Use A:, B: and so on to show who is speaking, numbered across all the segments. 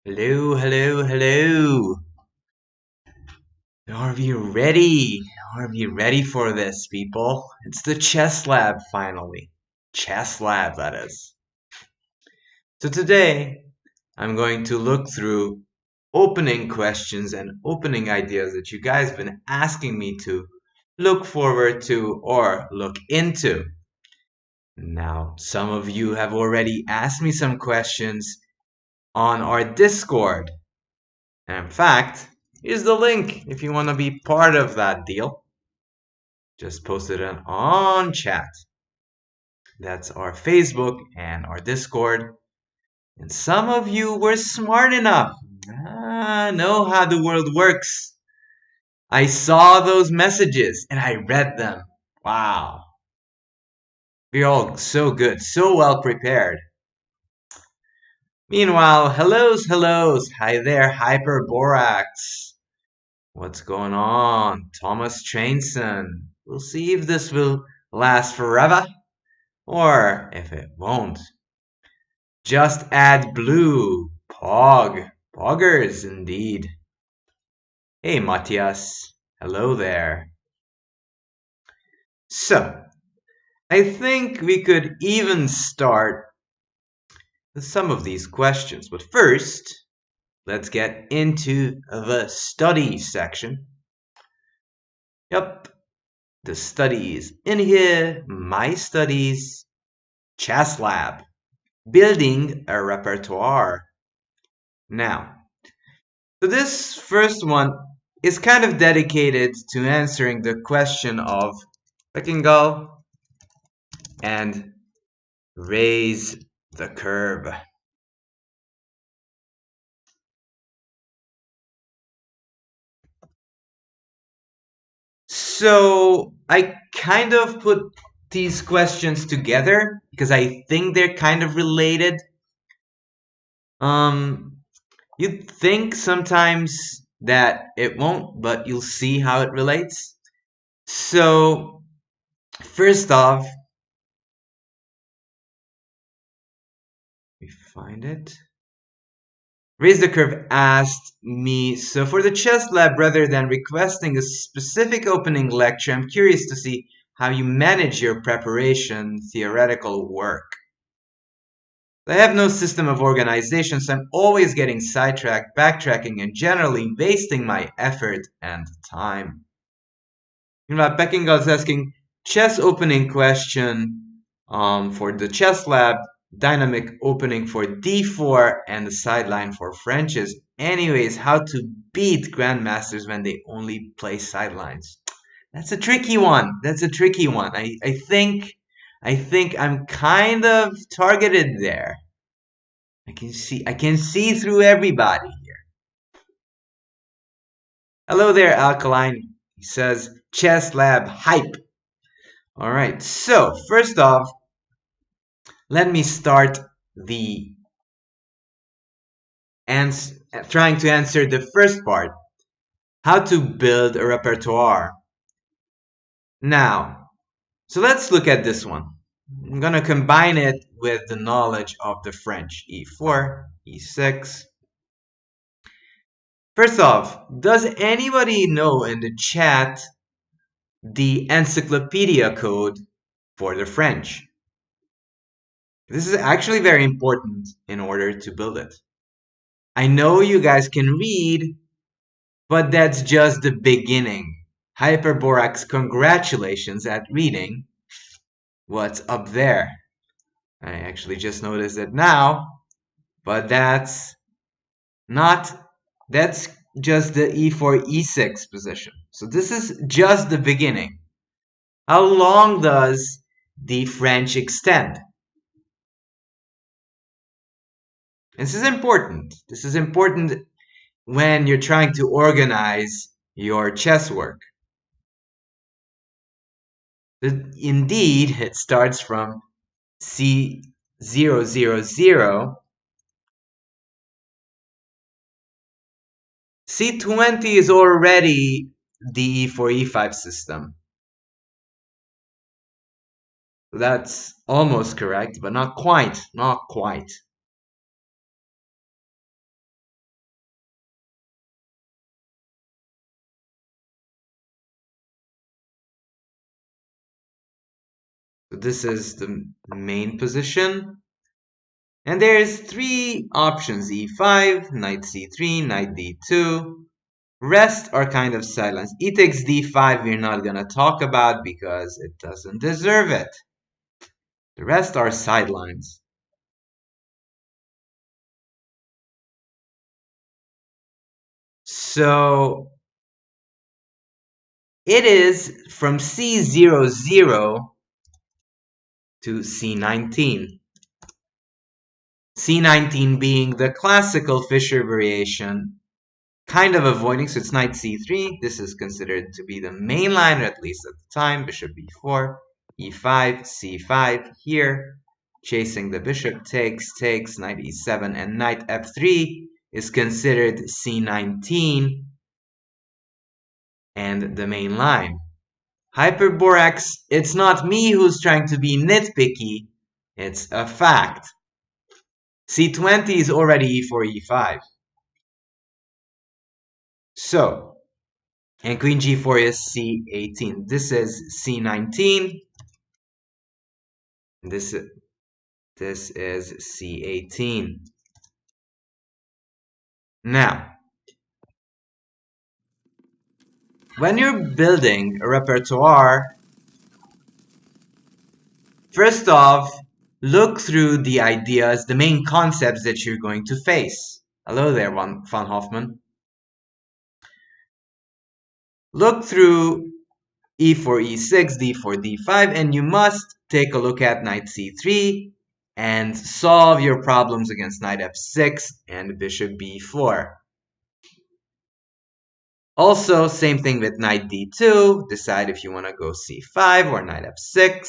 A: Hello, hello, hello. Are we ready? Are we ready for this, people? It's the chess lab finally. Chess lab, that is. So today, I'm going to look through opening questions and opening ideas that you guys have been asking me to look forward to or look into. Now, some of you have already asked me some questions on our Discord. And in fact, here's the link if you want to be part of that deal. Just posted it on chat. That's our Facebook and our Discord. And some of you were smart enough. Know how the world works. I saw those messages and I read them. Wow. We're all so good, so well prepared. Meanwhile, hellos. Hi there, Hyperborax. What's going on? Thomas Trainson. We'll see if this will last forever or if it won't. Just add blue. Poggers indeed. Hey Matthias. Hello there. So, I think we could even start with some of these questions. But first, let's get into the study section. Yep, the studies in here, my studies, chess lab, building a repertoire. Now, so this first one is kind of dedicated to answering the question of Beckengull and raise the curve. So I kind of put these questions together because I think they're kind of related. You'd think sometimes that it won't, but you'll see how it relates. So, first off, we find it. Raise the Curve asked me, so for the chess lab, rather than requesting a specific opening lecture, I'm curious to see how you manage your preparation theoretical work. I have no system of organization, so I'm always getting sidetracked, backtracking, and generally wasting my effort and time. Meanwhile, Beckingham is asking chess opening question for the chess lab, dynamic opening for d4, and the sideline for Frenches. Anyways, how to beat grandmasters when they only play sidelines. That's a tricky one. I think I'm kind of targeted there. I can see through everybody here. Hello there, Alkaline. He says chess lab hype. All right. So, first off, let me start the trying to answer the first part. How to build a repertoire. Now, so let's look at this one. I'm going to combine it with the knowledge of the French. E4, E6. First off, does anybody know in the chat the encyclopedia code for the French? This is actually very important in order to build it. I know you guys can read, but that's just the beginning. Hyperborax, congratulations at reading what's up there. I actually just noticed it now, but that's just the e4, e6 position. So this is just the beginning. How long does the French extend? This is important. This is important when you're trying to organize your chess work. Indeed, it starts from C000. C20 is already the E4, E5 system. That's almost correct, but not quite. So this is the main position. And there's three options: e5, knight c3, knight d2. Rest are kind of silence. E takes d5 we're not gonna talk about because it doesn't deserve it. The rest are sidelines. So it is from c00 to c19. c19 being the classical Fischer variation, kind of avoiding, so it's knight c3. This is considered to be the main line, or at least at the time. Bishop b4, e5, c5 here. Chasing the bishop, takes, knight e7, and knight f3 is considered c19 and the main line. Hyperborax, it's not me who's trying to be nitpicky, it's a fact. c20 is already e4, e5. So, and queen g4 is c18. This is c19. This is c18. Now, when you're building a repertoire, first off, look through the ideas, the main concepts that you're going to face. Hello there, Van Hoffman. Look through e4, e6, d4, d5, and you must take a look at knight c3 and solve your problems against knight f6 and bishop b4. Also, same thing with knight d2. Decide if you want to go c5 or knight f6.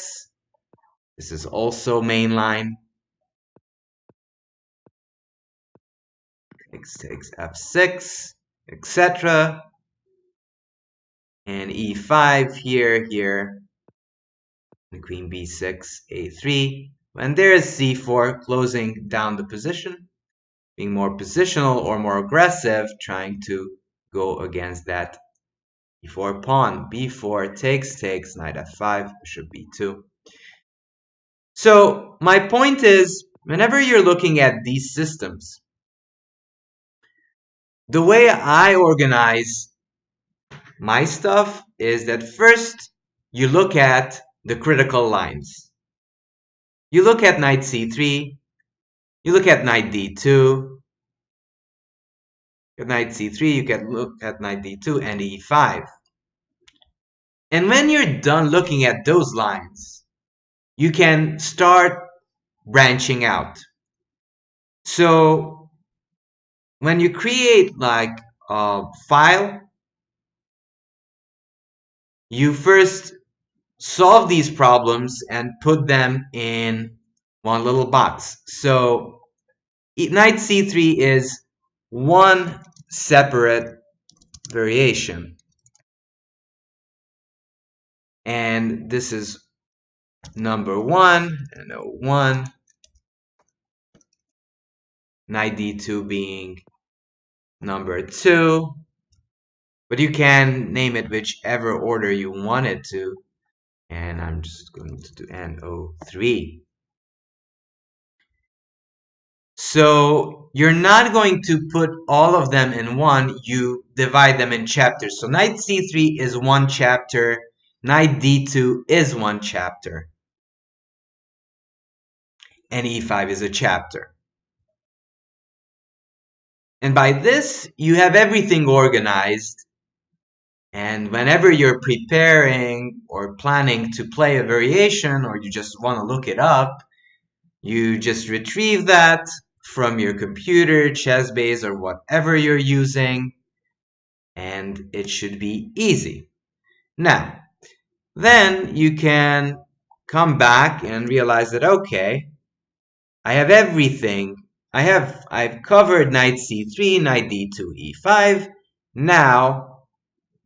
A: This is also main line. Takes f6, etc. And e5 here. And queen b6, a3. When there is c4, closing down the position, being more positional or more aggressive, trying to go against that e4 pawn. b4 takes, knight f5, bishop b2. So my point is, whenever you're looking at these systems, the way I organize my stuff is that first you look at the critical lines. You look at knight c3, you look at knight d2, at knight c3, you can look at knight d2 and e5. And when you're done looking at those lines, you can start branching out. So when you create like a file, you first solve these problems and put them in one little box. So knight c3 is one separate variation. And this is number 1 and 1. Knight d2 being number 2. But you can name it whichever order you want it to. And I'm just going to do NO3. So you're not going to put all of them in one, you divide them in chapters. So knight c3 is one chapter, knight d2 is one chapter, and e5 is a chapter. And by this, you have everything organized. And whenever you're preparing or planning to play a variation, or you just want to look it up, you just retrieve that from your computer, ChessBase, or whatever you're using, and it should be easy. Now, then you can come back and realize that, okay, I have everything. I've covered knight c3, knight d2, e5. Now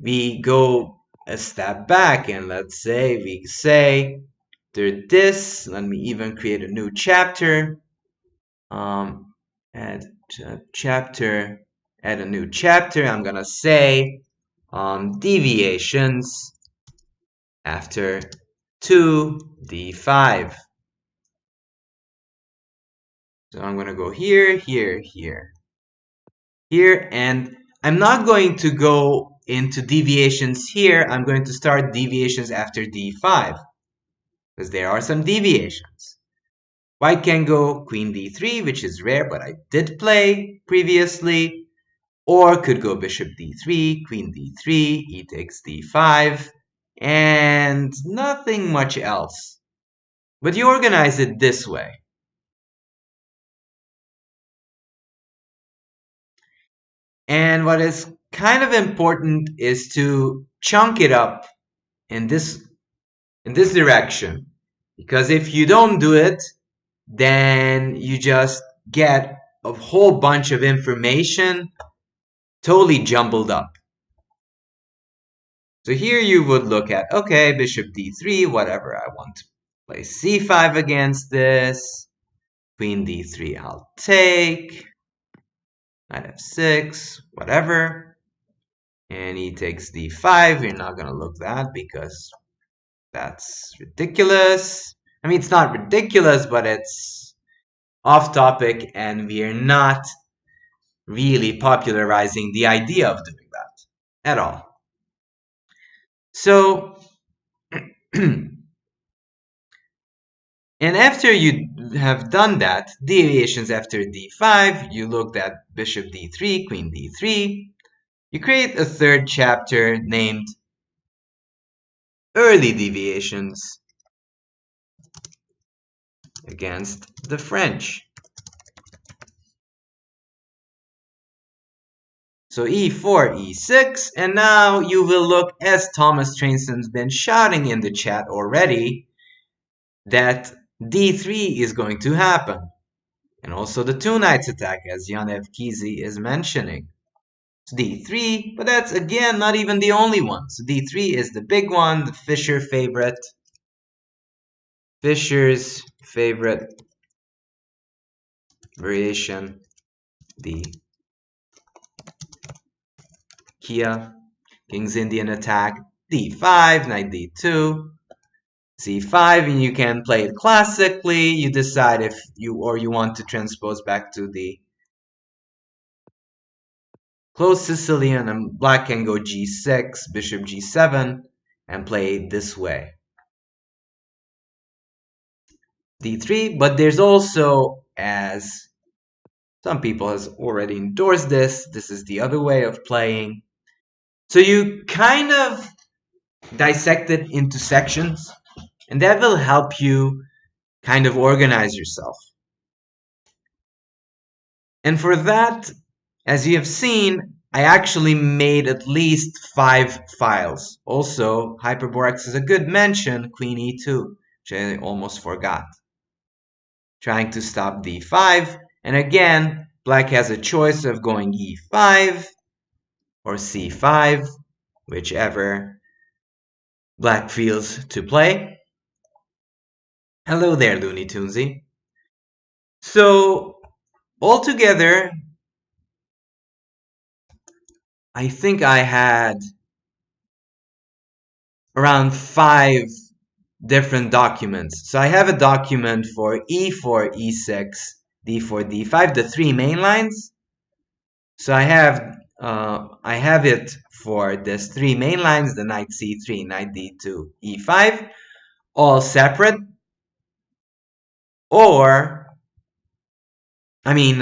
A: we go a step back and let's say we say after this, let me even create a new chapter. Add a new chapter. I'm gonna say deviations after to d5. So I'm going to go here, here, here, here, and I'm not going to go into deviations here. I'm going to start deviations after d5 because there are some deviations. White can go queen d3, which is rare, but I did play previously, or could go bishop d3, queen d3, e takes d5, and nothing much else. But you organize it this way. And what is kind of important is to chunk it up in this direction. Because if you don't do it, then you just get a whole bunch of information totally jumbled up. So here you would look at, okay, bishop d3, whatever, I want to play c5 against this. Queen d3, I'll take. Knight f6, whatever. And he takes d5. You're not going to look that because that's ridiculous. I mean, it's not ridiculous, but it's off topic, and we are not really popularizing the idea of doing that at all. So, and after you have done that, deviations after d5, you looked at bishop d3, queen d3. You create a third chapter named early deviations against the French. So e4, e6, and now you will look, as Thomas Trainson's been shouting in the chat already, that d3 is going to happen. And also the two knights attack, as Yanev Kizi is mentioning. So d3, but that's again not even the only one. So d3 is the big one, the Fischer favorite. Fischer's favorite variation, the Kia, King's Indian attack, d5, knight d2, c5, and you can play it classically. You decide if you want to transpose back to the closed Sicilian, and black can go g6, bishop g7, and play it this way. d3, but there's also, as some people has already endorsed this is the other way of playing. So you kind of dissect it into sections, and that will help you kind of organize yourself. And for that, as you have seen, I actually made at least 5 files. Also, Hyperborex is a good mention, Queen e2, which I almost forgot. Trying to stop d5, and again, black has a choice of going e5 or c5, whichever black feels to play. Hello there, Looney Tunesy. So, altogether, I think I had around 5 different documents. So I have a document for e4, e6, d4, d5, the 3 main lines. So I have it for this 3 main lines, the knight c3, knight d2, e5, all separate. Or, I mean,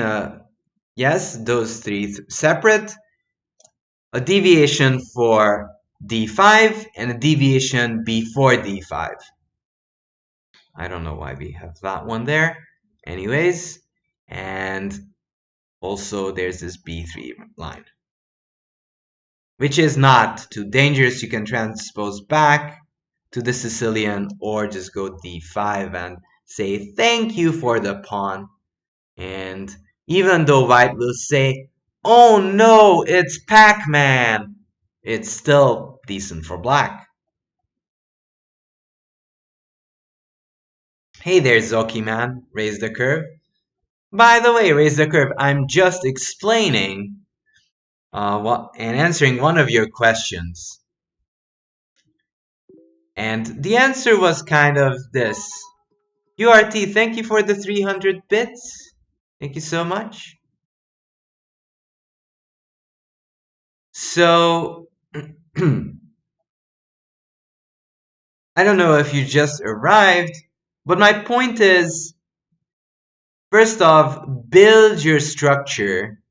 A: yes, those 3 separate. A deviation for d5 and a deviation before d5. I don't know why we have that one there. Anyways, and also there's this b3 line, which is not too dangerous. You can transpose back to the Sicilian or just go d5 and say thank you for the pawn. And even though white will say, oh no, it's Pac-Man, it's still decent for black. Hey there, Zoki man, raise the curve. By the way, raise the curve, I'm just explaining and answering one of your questions. And the answer was kind of this. URT, thank you for the 300 bits. Thank you so much. So, I don't know if you just arrived, but my point is, first off, build your structure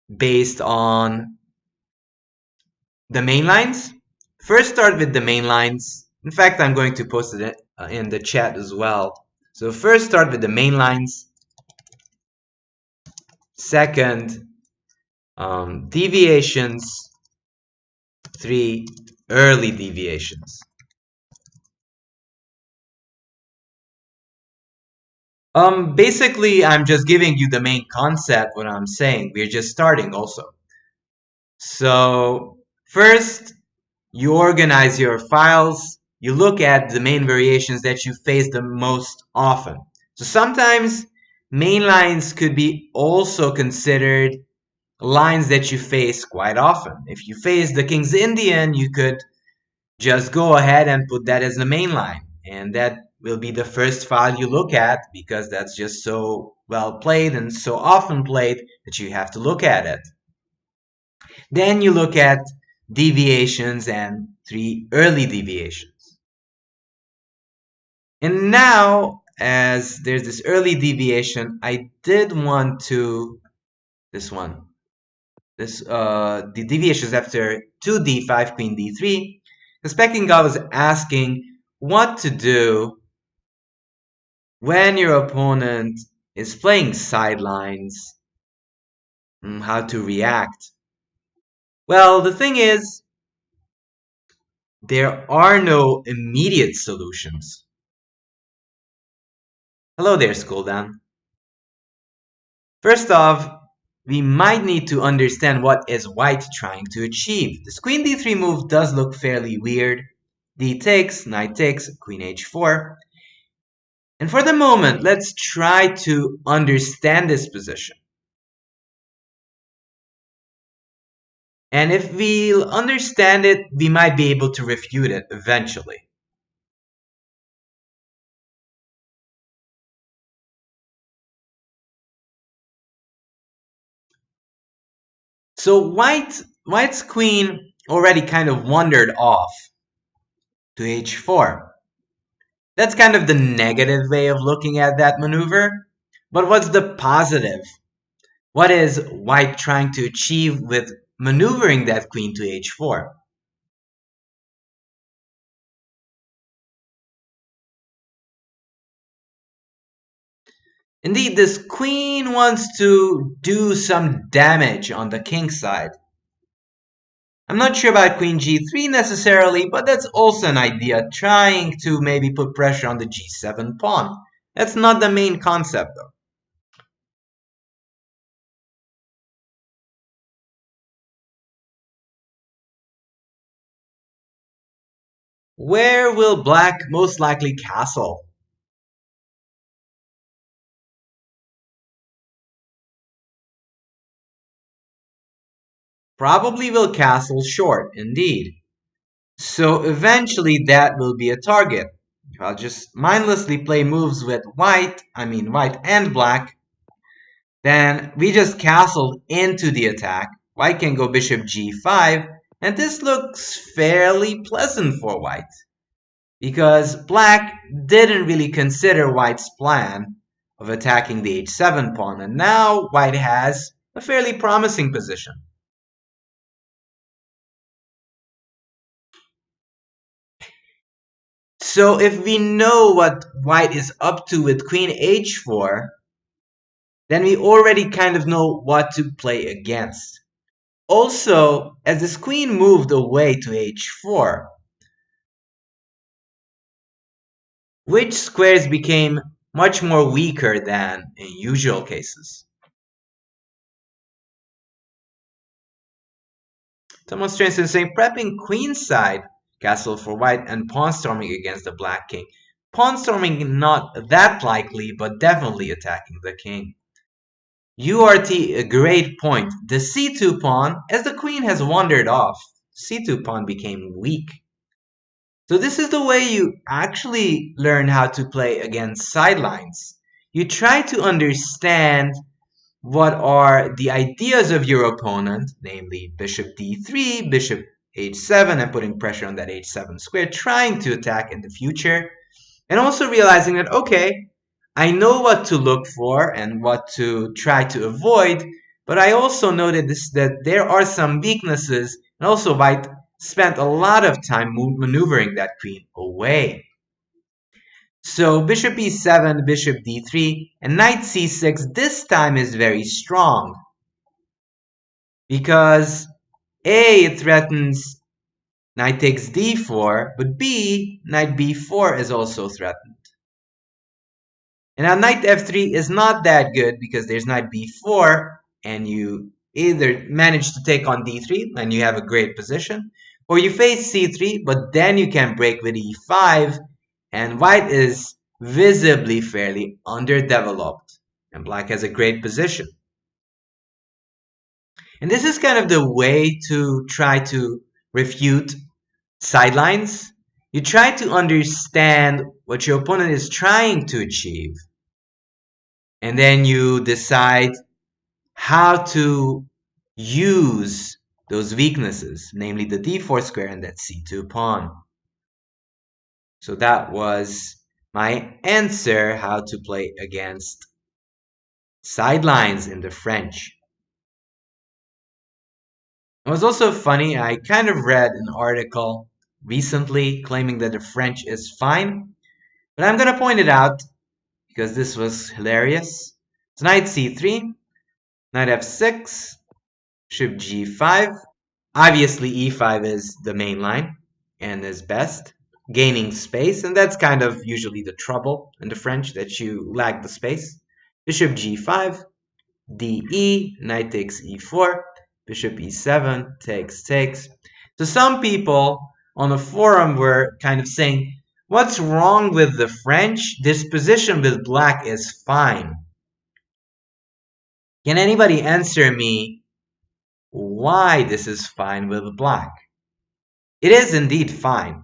A: based on the main lines. First start with the main lines. In fact, I'm going to post it in the chat as well. So first start with the main lines. Second, deviations. 3, early deviations. Basically, I'm just giving you the main concept, what I'm saying. We're just starting also. So first, you organize your files. You look at the main variations that you face the most often. So sometimes main lines could be also considered lines that you face quite often. If you face the King's Indian, you could just go ahead and put that as the main line. And that will be the first file you look at because that's just so well played and so often played that you have to look at it. Then you look at deviations and 3 early deviations. And now, as there's this early deviation, I did want to, this one, the deviations after 2d5, queen d3. The specking god was asking what to do when your opponent is playing sidelines, how to react. Well, the thing is, there are no immediate solutions. Hello there, Skuldan. First off, we might need to understand what is white trying to achieve. This queen d3 move does look fairly weird. D takes, knight takes, queen h4. And for the moment, let's try to understand this position. And if we understand it, we might be able to refute it eventually. So white's queen already kind of wandered off to h4. That's kind of the negative way of looking at that maneuver. But what's the positive? What is white trying to achieve with maneuvering that queen to h4? Indeed, this queen wants to do some damage on the king side. I'm not sure about queen g3 necessarily, but that's also an idea, trying to maybe put pressure on the g7 pawn. That's not the main concept though. Where will black most likely castle? Probably will castle short, indeed. So eventually that will be a target. I'll just mindlessly play moves with white and black. Then we just castle into the attack. White can go bishop g5, and this looks fairly pleasant for white. Because black didn't really consider white's plan of attacking the h7 pawn, and now white has a fairly promising position. So if we know what white is up to with queen h4, then we already kind of know what to play against. Also, as this queen moved away to h4, which squares became much more weaker than in usual cases. Someone's is saying prepping queenside castle for white and pawn storming against the black king. Pawn storming not that likely, but definitely attacking the king. URT, a great point. The c2 pawn, as the queen has wandered off, c2 pawn became weak. So this is the way you actually learn how to play against sidelines. You try to understand what are the ideas of your opponent, namely bishop d3, bishop h7, and putting pressure on that h7 square, trying to attack in the future, and also realizing that, okay, I know what to look for and what to try to avoid, but I also noted that there are some weaknesses, and also white spent a lot of time maneuvering that queen away. So bishop e7, bishop d3, and knight c6 this time is very strong because A, it threatens knight takes d4, but B, knight b4 is also threatened. And now knight f3 is not that good because there's knight b4, and you either manage to take on d3 and you have a great position, or you face c3, but then you can break with e5, and white is visibly fairly underdeveloped, and black has a great position. And this is kind of the way to try to refute sidelines. You try to understand what your opponent is trying to achieve, and then you decide how to use those weaknesses, namely the d4 square and that c2 pawn. So that was my answer, how to play against sidelines in the French. It was also funny, I kind of read an article recently claiming that the French is fine, but I'm going to point it out because this was hilarious. It's knight c3, knight f6, bishop g5. Obviously, e5 is the main line and is best, gaining space, and that's kind of usually the trouble in the French, that you lack the space. Bishop g5, de, knight takes e4, bishop e7, takes. So some people on the forum were kind of saying, what's wrong with the French? This position with black is fine. Can anybody answer me why this is fine with black? It is indeed fine.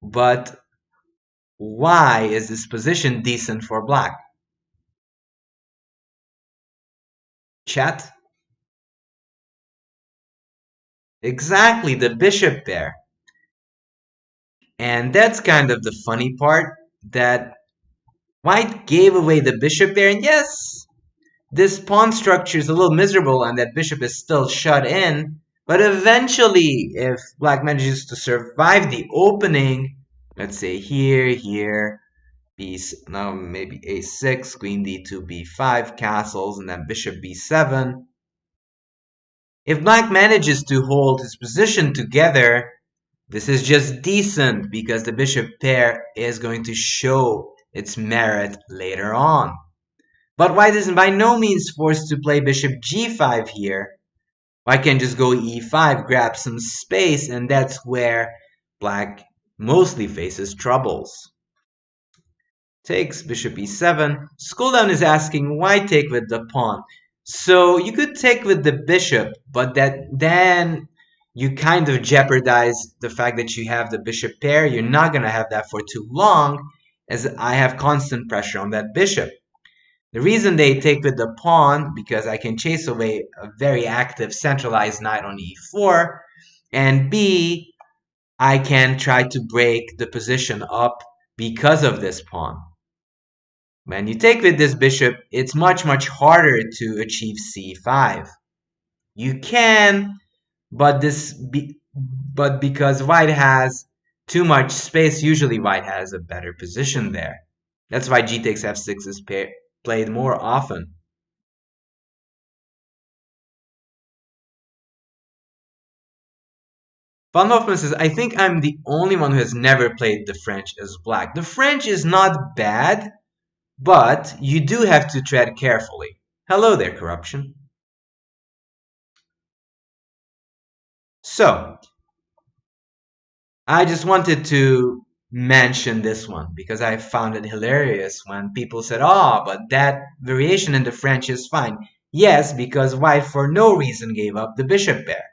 A: But why is this position decent for black? Chat? Exactly, the bishop pair. And that's kind of the funny part, that white gave away the bishop pair, and yes, this pawn structure is a little miserable and that bishop is still shut in, but eventually, if black manages to survive the opening, let's say here, now maybe a6, queen d2, b5, castles, and then bishop b7. If black manages to hold his position together, this is just decent because the bishop pair is going to show its merit later on. But white is by no means forced to play bishop g5 here. White can just go e5, grab some space, and that's where black mostly faces troubles. Takes bishop e7. Schooldown is asking why take with the pawn. So you could take with the bishop, but then you kind of jeopardize the fact that you have the bishop pair. You're not going to have that for too long, as I have constant pressure on that bishop. The reason they take with the pawn, because I can chase away a very active centralized knight on e4, and B, I can try to break the position up because of this pawn. When you take with this bishop, it's much harder to achieve c5. You can, but because white has too much space, usually white has a better position there. That's why g takes f6 is played more often. Van Hoffman says, I think I'm the only one who has never played the French as black. The French is not bad, but you do have to tread carefully. Hello there, corruption. So, I just wanted to mention this one because I found it hilarious when people said, oh, but that variation in the French is fine. Yes, because white for no reason gave up the bishop pair.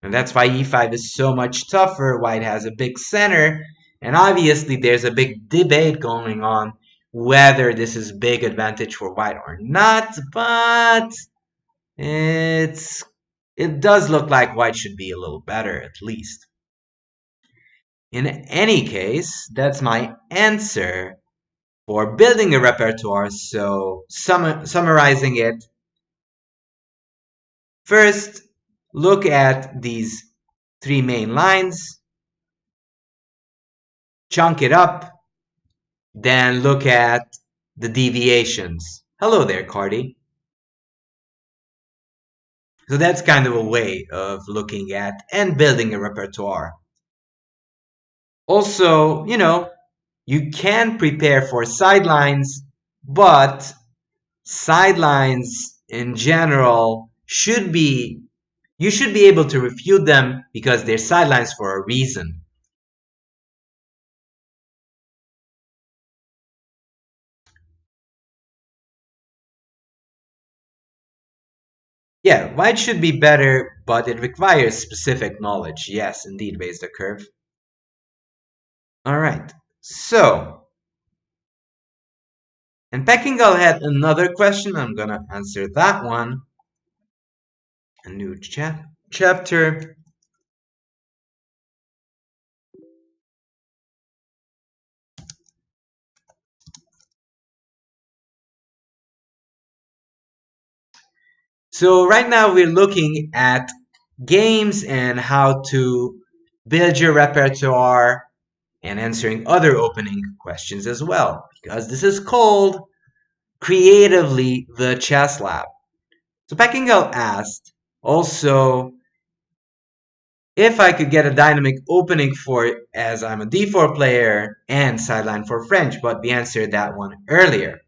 A: And that's why e5 is so much tougher. White has a big center, and obviously there's a big debate going on whether this is big advantage for white or not, but it's it does look like white should be a little better at least. In any case, that's my answer for building a repertoire. So summarizing it, first look at these three main lines, chunk it up, then look at the deviations. Hello there, Cardi. So that's kind of a way of looking at and building a repertoire. Also, you can prepare for sidelines, but sidelines in general you should be able to refute them because they're sidelines for a reason. Yeah, white should be better, but it requires specific knowledge. Yes, indeed, raise the curve. All right, so, and Peckingal had another question. I'm gonna answer that one. A new chapter. So right now we're looking at games and how to build your repertoire and answering other opening questions as well, because this is called creatively the chess lab. So Peckingal asked also if I could get a dynamic opening for it as I'm a d4 player and sideline for French, but we answered that one earlier.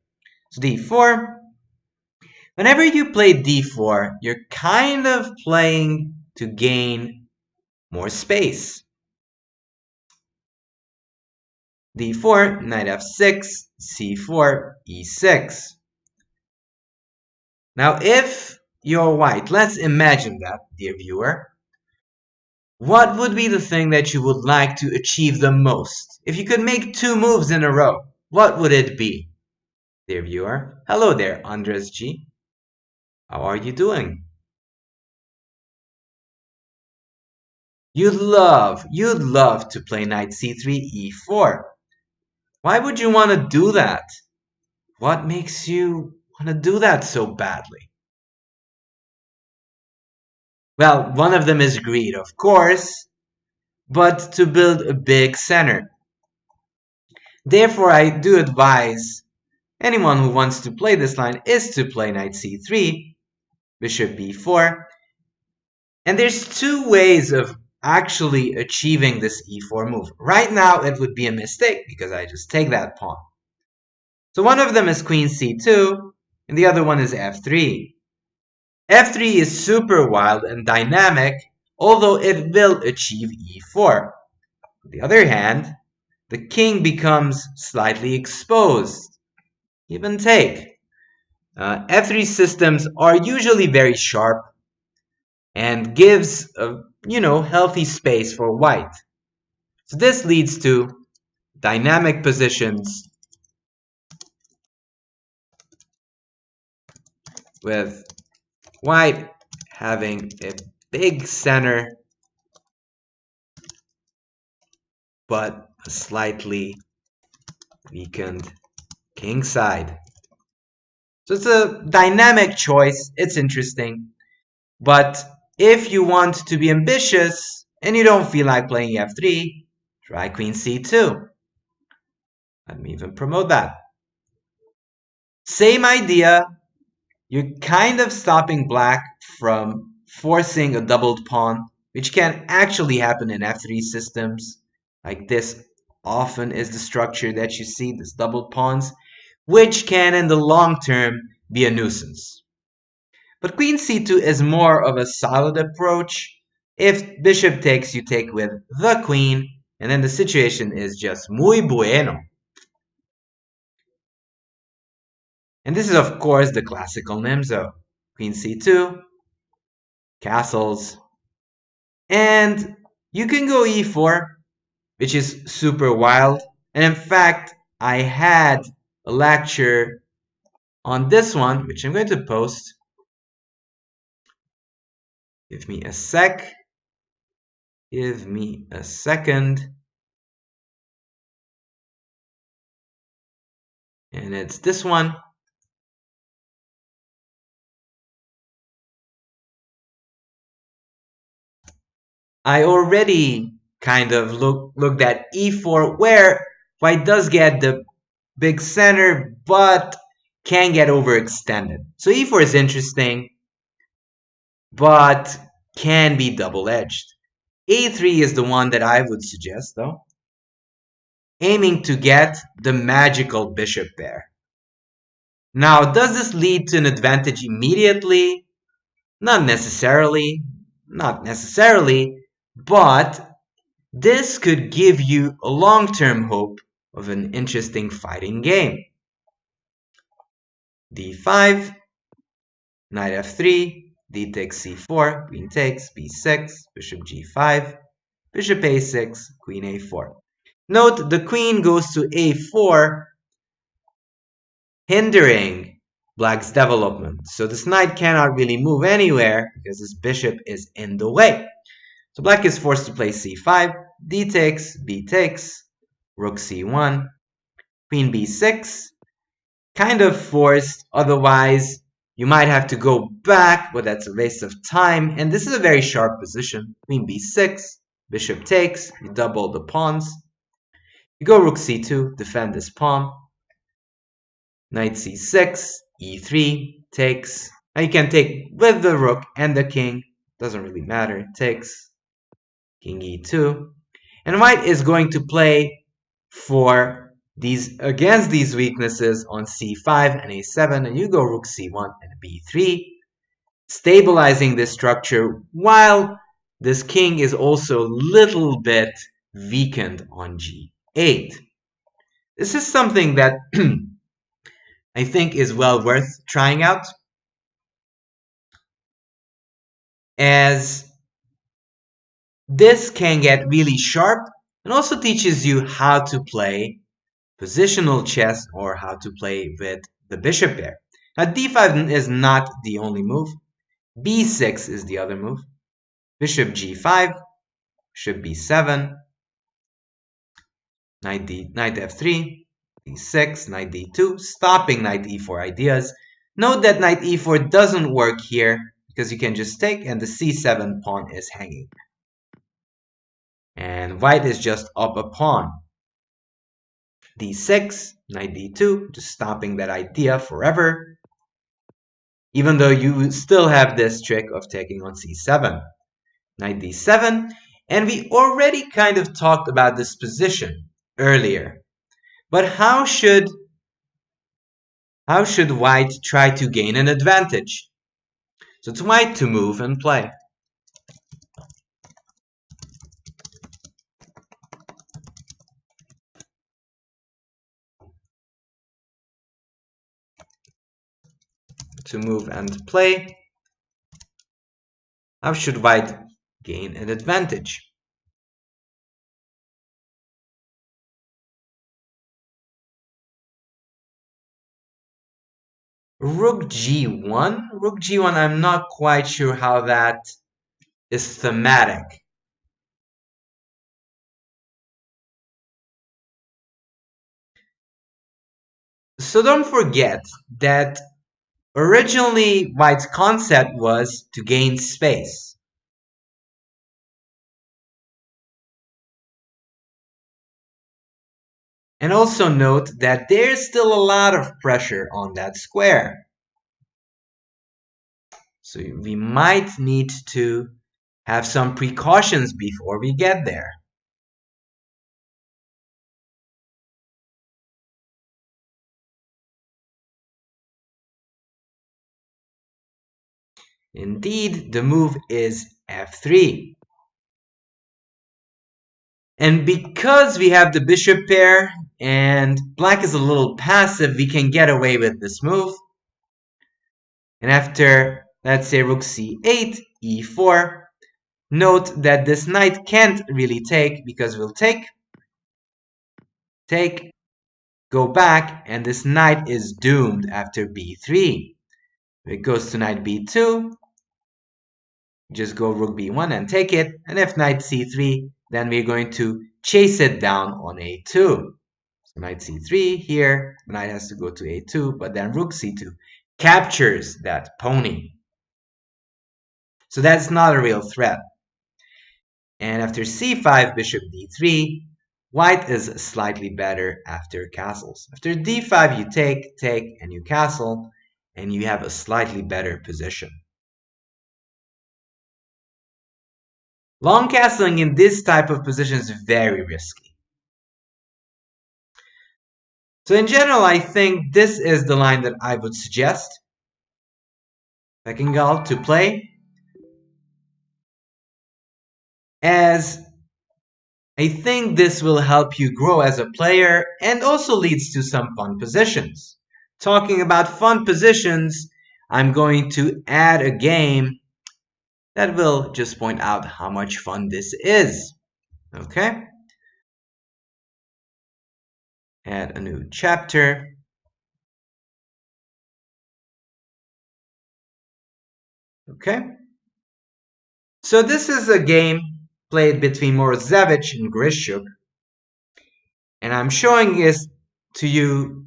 A: So d4, whenever you play d4, you're kind of playing to gain more space. d4, knight f6, c4, e6. Now, if you're white, let's imagine that, dear viewer. What would be the thing that you would like to achieve the most? If you could make two moves in a row, what would it be, dear viewer? Hello there, Andres G. How are you doing? You'd love to play knight c3, e4. Why would you want to do that? What makes you want to do that so badly? Well, one of them is greed, of course, but to build a big center. Therefore, I do advise anyone who wants to play this line is to play knight c3, bishop b4, and there's two ways of actually achieving this e4 move. Right now, it would be a mistake because I just take that pawn. So one of them is queen c2, and the other one is f3. f3 is super wild and dynamic, although it will achieve e4. On the other hand, the king becomes slightly exposed. Give and take. F3 systems are usually very sharp and gives a healthy space for white. So this leads to dynamic positions with white having a big center but a slightly weakened king side. So it's a dynamic choice. It's interesting. But if you want to be ambitious and you don't feel like playing f3, try queen c2. Let me even promote that. Same idea. You're kind of stopping black from forcing a doubled pawn, which can actually happen in f3 systems. Like this often is the structure that you see, this doubled pawns, which can in the long term be a nuisance. But queen c2 is more of a solid approach. If bishop takes, you take with the queen, and then the situation is just muy bueno. And this is, of course, the classical Nimzo. Queen c2, castles, And you can go e4, which is super wild. And in fact, I had a lecture on this one, which I'm going to post. Give me a sec. Give me a second. And it's this one. I already kind of looked at e4, where white does get the big center, but can get overextended. So e4 is interesting, but can be double-edged. a3 is the one that I would suggest, though, aiming to get the magical bishop pair. Now, does this lead to an advantage immediately? Not necessarily. Not necessarily, but this could give you a long-term hope of an interesting fighting game. d5, knight f3, d takes c4, queen takes, b6, bishop g5, bishop a6, queen a4. Note the queen goes to a4, hindering black's development. So this knight cannot really move anywhere because this bishop is in the way. So black is forced to play c5, d takes, b takes, rook c1, queen b6, kind of forced, otherwise you might have to go back, but that's a waste of time, and this is a very sharp position. Queen b6, bishop takes, you double the pawns, you go rook c2, defend this pawn, knight c6, e3, takes. Now you can take with the rook and the king, doesn't really matter, takes, king e2, and white is going to play for against these weaknesses on c5 and a7, and you go rook c1 and b3, stabilizing this structure while this king is also a little bit weakened on g8. This is something that I think is well worth trying out, as this can get really sharp and also teaches you how to play positional chess or how to play with the bishop pair. Now d5 is not the only move. b6 is the other move. Bishop g5, bishop b7, knight f3, d6, knight d2, stopping knight e4 ideas. Note that knight e4 doesn't work here because you can just take and the c7 pawn is hanging. And white is just up a pawn. d6, knight d2, just stopping that idea forever. Even though you still have this trick of taking on c7. Knight d7, and we already kind of talked about this position earlier. But how should white try to gain an advantage? So it's white to move and play. To move and play. How should white gain an advantage? Rook g1? Rook g1, I'm not quite sure how that is thematic. So don't forget that originally white's concept was to gain space. And also note that there's still a lot of pressure on that square. So we might need to have some precautions before we get there. Indeed, the move is f3. And because we have the bishop pair and black is a little passive, we can get away with this move. And after, let's say, rook c8, e4, Note that this knight can't really take because we'll take, go back, and this knight is doomed after b3. If it goes to knight b2, just go rook b1 and take it, and if knight c3, then we're going to chase it down on a2. So knight c3 here, knight has to go to a2, but then rook c2 captures that pony. So that's not a real threat. And after c5, bishop d3, white is slightly better after castles. After d5, you take, and you castle, and you have a slightly better position. Long castling in this type of position is very risky. So in general, I think this is the line that I would suggest Beckengal to play, as I think this will help you grow as a player and also leads to some fun positions. Talking about fun positions, I'm going to add a game that will just point out how much fun this is. Okay? Add a new chapter. Okay? So this is a game played between Boros and Grishuk. And I'm showing this to you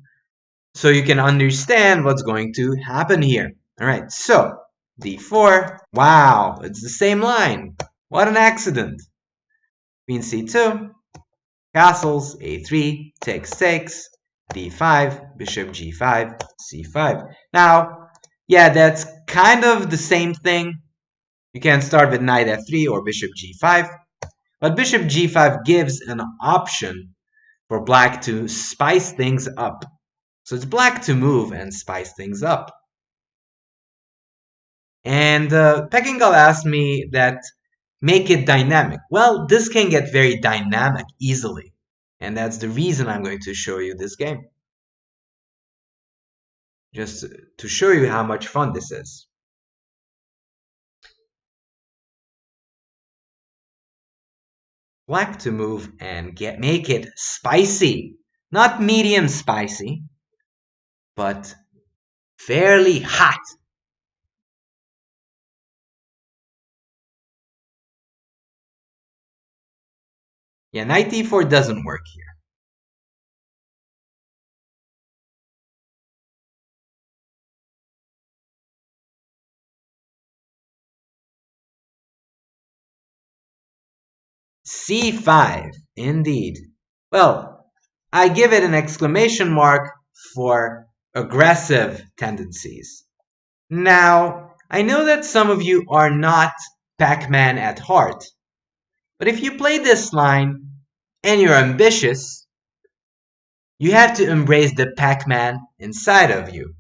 A: so you can understand what's going to happen here. All right, so d4. Wow, it's the same line. What an accident. Queen c2, castles, a3, takes, d5, bishop g5, c5. Now, yeah, that's kind of the same thing. You can start with knight f3 or bishop g5, but bishop g5 gives an option for black to spice things up. So it's black to move and spice things up. And Peckingal asked me that make it dynamic. Well, this can get very dynamic easily. And that's the reason I'm going to show you this game. Just to show you how much fun this is. Black to move and make it spicy. Not medium spicy, but fairly hot. Yeah, knight d4 doesn't work here. c5, indeed. Well, I give it an exclamation mark for aggressive tendencies. Now, I know that some of you are not Pac-Man at heart, but if you play this line and you're ambitious, you have to embrace the Pac-Man inside of you.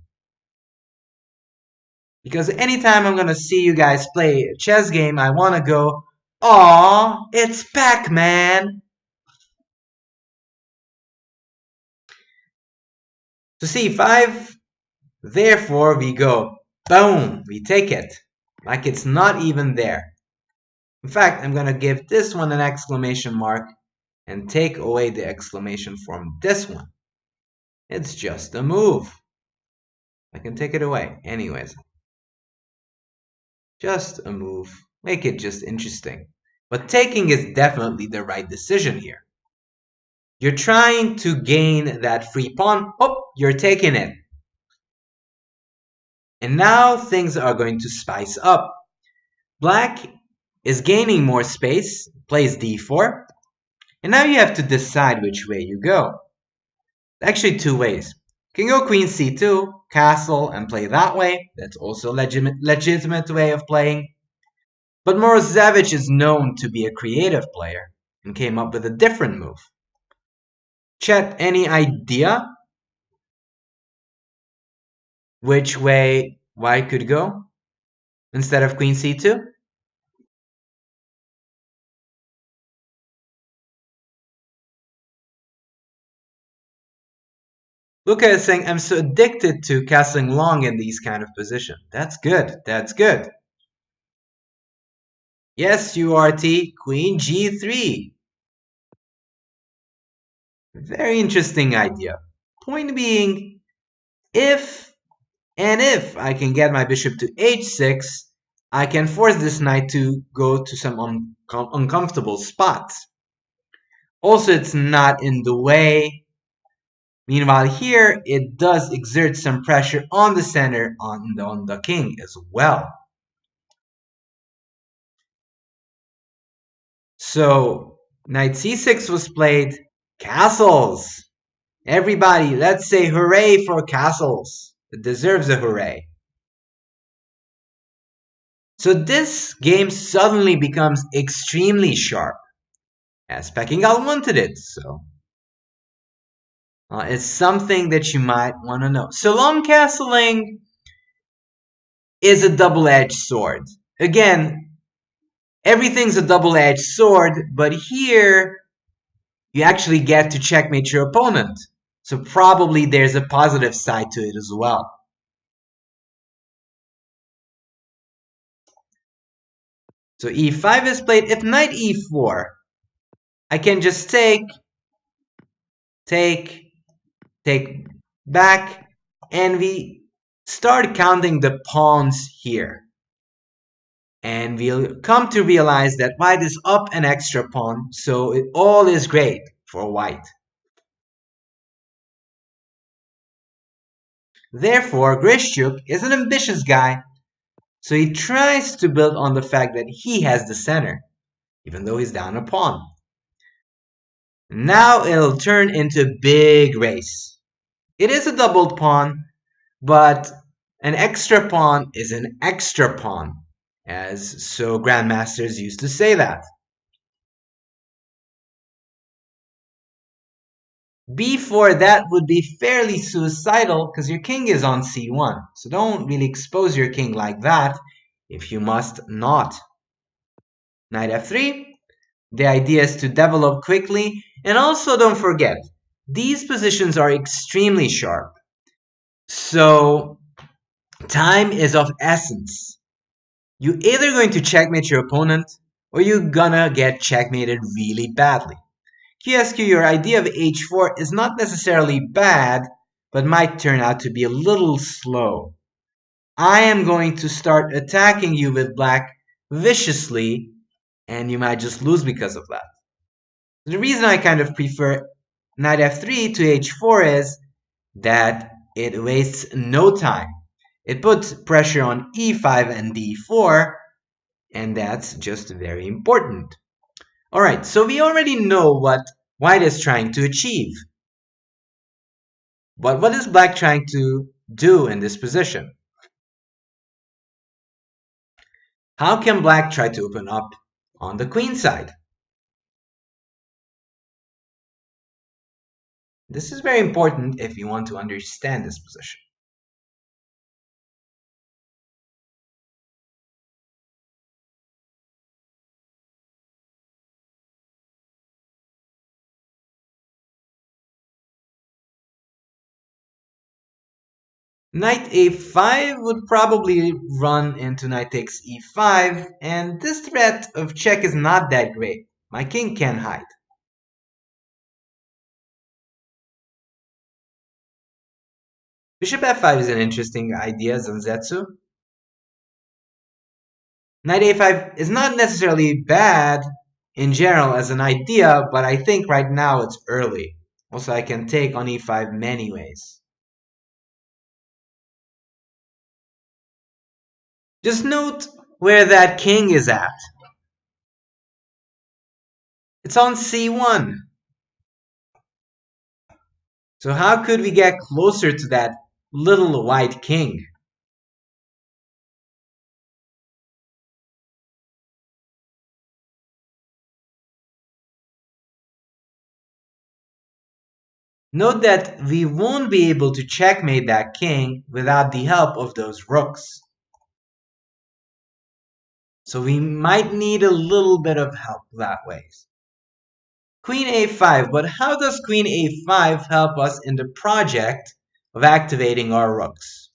A: Because anytime I'm going to see you guys play a chess game, I want to go, "Aw, it's Pac-Man." So c5, therefore we go, boom, we take it. Like it's not even there. In fact, I'm going to give this one an exclamation mark and take away the exclamation from this one. It's just a move. I can take it away. Anyways, just a move. Make it just interesting. But taking is definitely the right decision here. You're trying to gain that free pawn. Oh, you're taking it. And now things are going to spice up. Black is gaining more space, plays d4. And now you have to decide which way you go. Actually, two ways. You can go queen c2, castle, and play that way. That's also a legitimate way of playing. But Morozevich is known to be a creative player and came up with a different move. Chet, any idea which way white could go instead of queen c2? Luca is saying, I'm so addicted to castling long in these kind of positions. That's good. That's good. Yes, URT, Queen G3. Very interesting idea. Point being, if I can get my bishop to h6, I can force this knight to go to some uncomfortable spots. Also, it's not in the way. Meanwhile, here, it does exert some pressure on the center, on the king as well. So, knight c6 was played. Castles! Everybody, let's say hooray for castles. It deserves a hooray. So this game suddenly becomes extremely sharp, as Pekingal wanted it, so it's something that you might want to know. So long castling is a double-edged sword. Again, everything's a double-edged sword, but here you actually get to checkmate your opponent. So probably there's a positive side to it as well. So e5 is played. If knight e4, I can just take back, and we start counting the pawns here. And we'll come to realize that white is up an extra pawn, so it all is great for white. Therefore, Grishchuk is an ambitious guy, so he tries to build on the fact that he has the center, even though he's down a pawn. Now it'll turn into a big race. It is a doubled pawn, but an extra pawn is an extra pawn, as so grandmasters used to say that. b4, that would be fairly suicidal because your king is on c1. So don't really expose your king like that if you must not. Knight f3. The idea is to develop quickly, and also don't forget, these positions are extremely sharp. So time is of essence. You're either going to checkmate your opponent, or you're gonna get checkmated really badly. QSQ, your idea of h4 is not necessarily bad, but might turn out to be a little slow. I am going to start attacking you with black viciously, and you might just lose because of that. The reason I kind of prefer knight f3 to h4 is that it wastes no time. It puts pressure on e5 and d4, and that's just very important. Alright, so we already know what white is trying to achieve. But what is black trying to do in this position? How can black try to open up on the queen side? This is very important if you want to understand this position. Knight a5 would probably run into knight takes e5, and this threat of check is not that great. My king can hide. Bishop f5 is an interesting idea, Zanzetsu. Knight a5 is not necessarily bad in general as an idea, but I think right now it's early. Also, I can take on e5 many ways. Just note where that king is at. It's on c1. So how could we get closer to that little white king? Note that we won't be able to checkmate that king without the help of those rooks. So we might need a little bit of help that way. Queen a5, but how does queen a5 help us in the project of activating our rooks?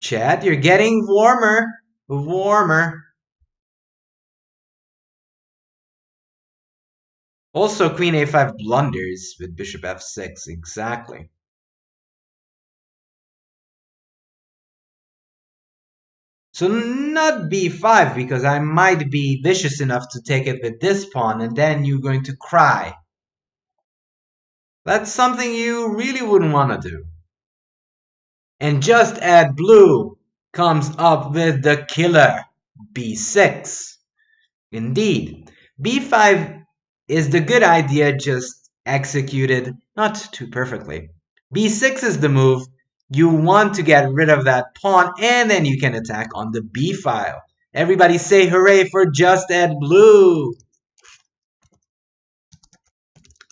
A: Chat, you're getting warmer. Warmer. Also, queen a5 blunders with bishop f6. Exactly. So not b5 because I might be vicious enough to take it with this pawn and then you're going to cry. That's something you really wouldn't want to do. And just add blue comes up with the killer, b6. Indeed, b5 is the good idea just executed not too perfectly. b6 is the move. You want to get rid of that pawn and then you can attack on the b file. Everybody say hooray for just add blue,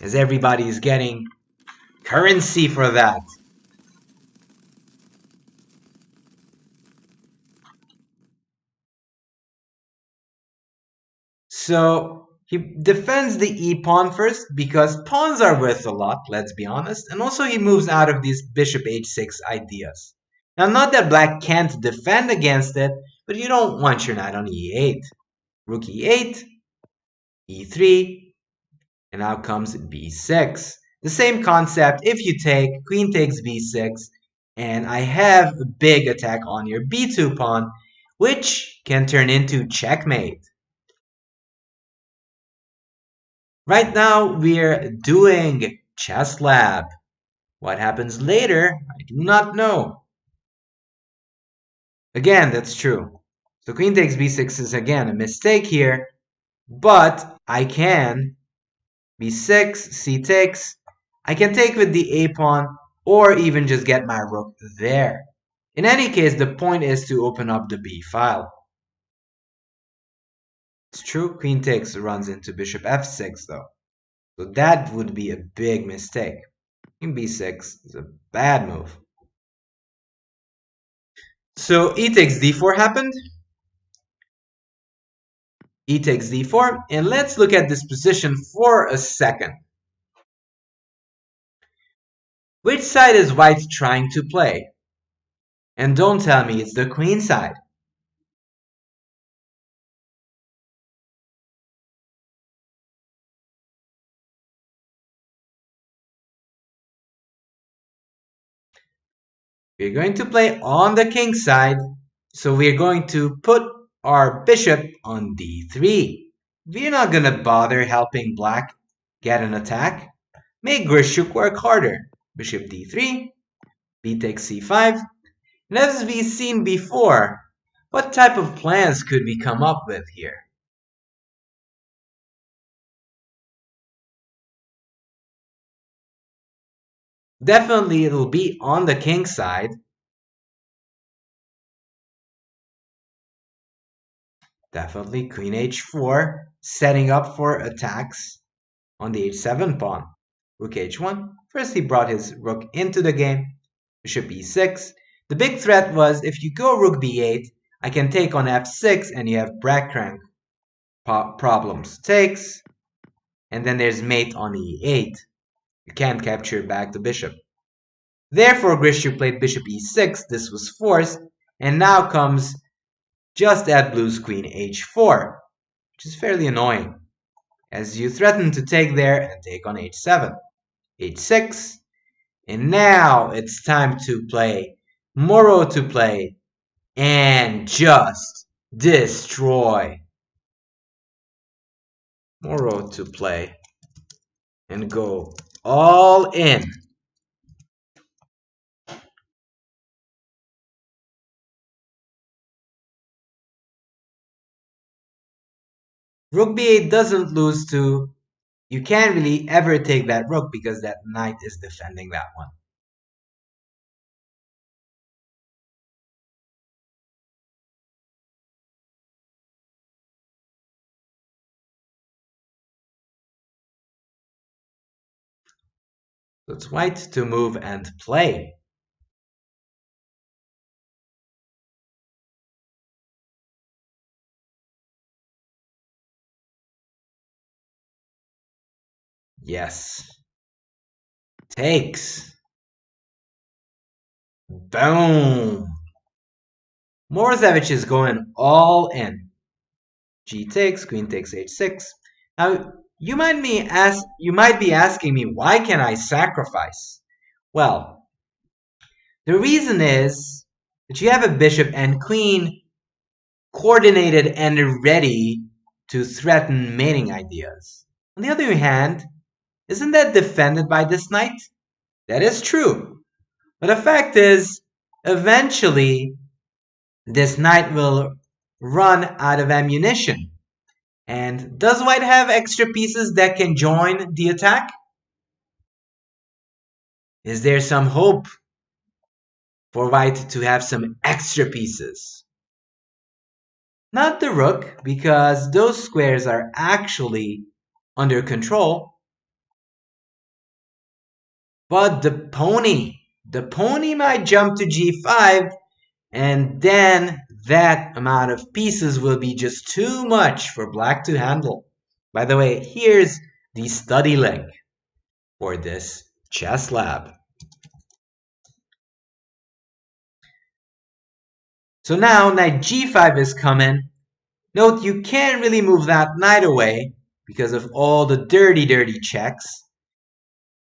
A: as everybody is getting currency for that. So he defends the e-pawn first because pawns are worth a lot, let's be honest. And also he moves out of these bishop h6 ideas. Now, not that black can't defend against it, but you don't want your knight on e8. Rook e8, e3, and now comes b6. The same concept, if you take, queen takes b6, and I have a big attack on your b2 pawn, which can turn into checkmate. Right now, we're doing Chess Lab. What happens later, I do not know. Again, that's true. So queen takes b6 is again a mistake here, but I can b6, c takes. I can take with the a pawn or even just get my rook there. In any case, the point is to open up the b file. It's true, queen takes runs into bishop f6 though. So that would be a big mistake. Queen b6 is a bad move. So e takes d4 happened. E takes d4, and let's look at this position for a second. Which side is white trying to play? And don't tell me it's the queen side. We're going to play on the king side, so we're going to put our bishop on d3. We're not going to bother helping black get an attack. Make Grishuk work harder. Bishop d3, b takes c5. And as we've seen before, what type of plans could we come up with here? Definitely it'll be on the king side. Definitely queen h4, setting up for attacks on the h7 pawn. Rook h1. First he brought his rook into the game. Bishop e6. The big threat was if you go rook b8, I can take on f6 and you have back-rank problems. Takes, and then there's mate on e8. You can't capture back the bishop. Therefore, Grishuk played bishop e6. This was forced, and now comes just add blue's queen h4, which is fairly annoying, as you threaten to take there and take on h7, h6, and now it's time to play Moro to play and just destroy. Moro to play and go all in. Rook b8 doesn't lose to, you can't really ever take that rook because that knight is defending that one. So it's white to move and play. Yes. Takes. Boom. Morozevich is going all in. G takes, queen takes h6. Now, you might be asking me, why can I sacrifice? Well, the reason is that you have a bishop and queen coordinated and ready to threaten mating ideas. On the other hand, isn't that defended by this knight? That is true. But the fact is, eventually, this knight will run out of ammunition. And does white have extra pieces that can join the attack? Is there some hope for white to have some extra pieces? Not the rook, because those squares are actually under control. But the pony. The pony might jump to g5, and then that amount of pieces will be just too much for black to handle. By the way, here's the study link for this chess lab. So now knight g5 is coming. Note you can't really move that knight away because of all the dirty checks.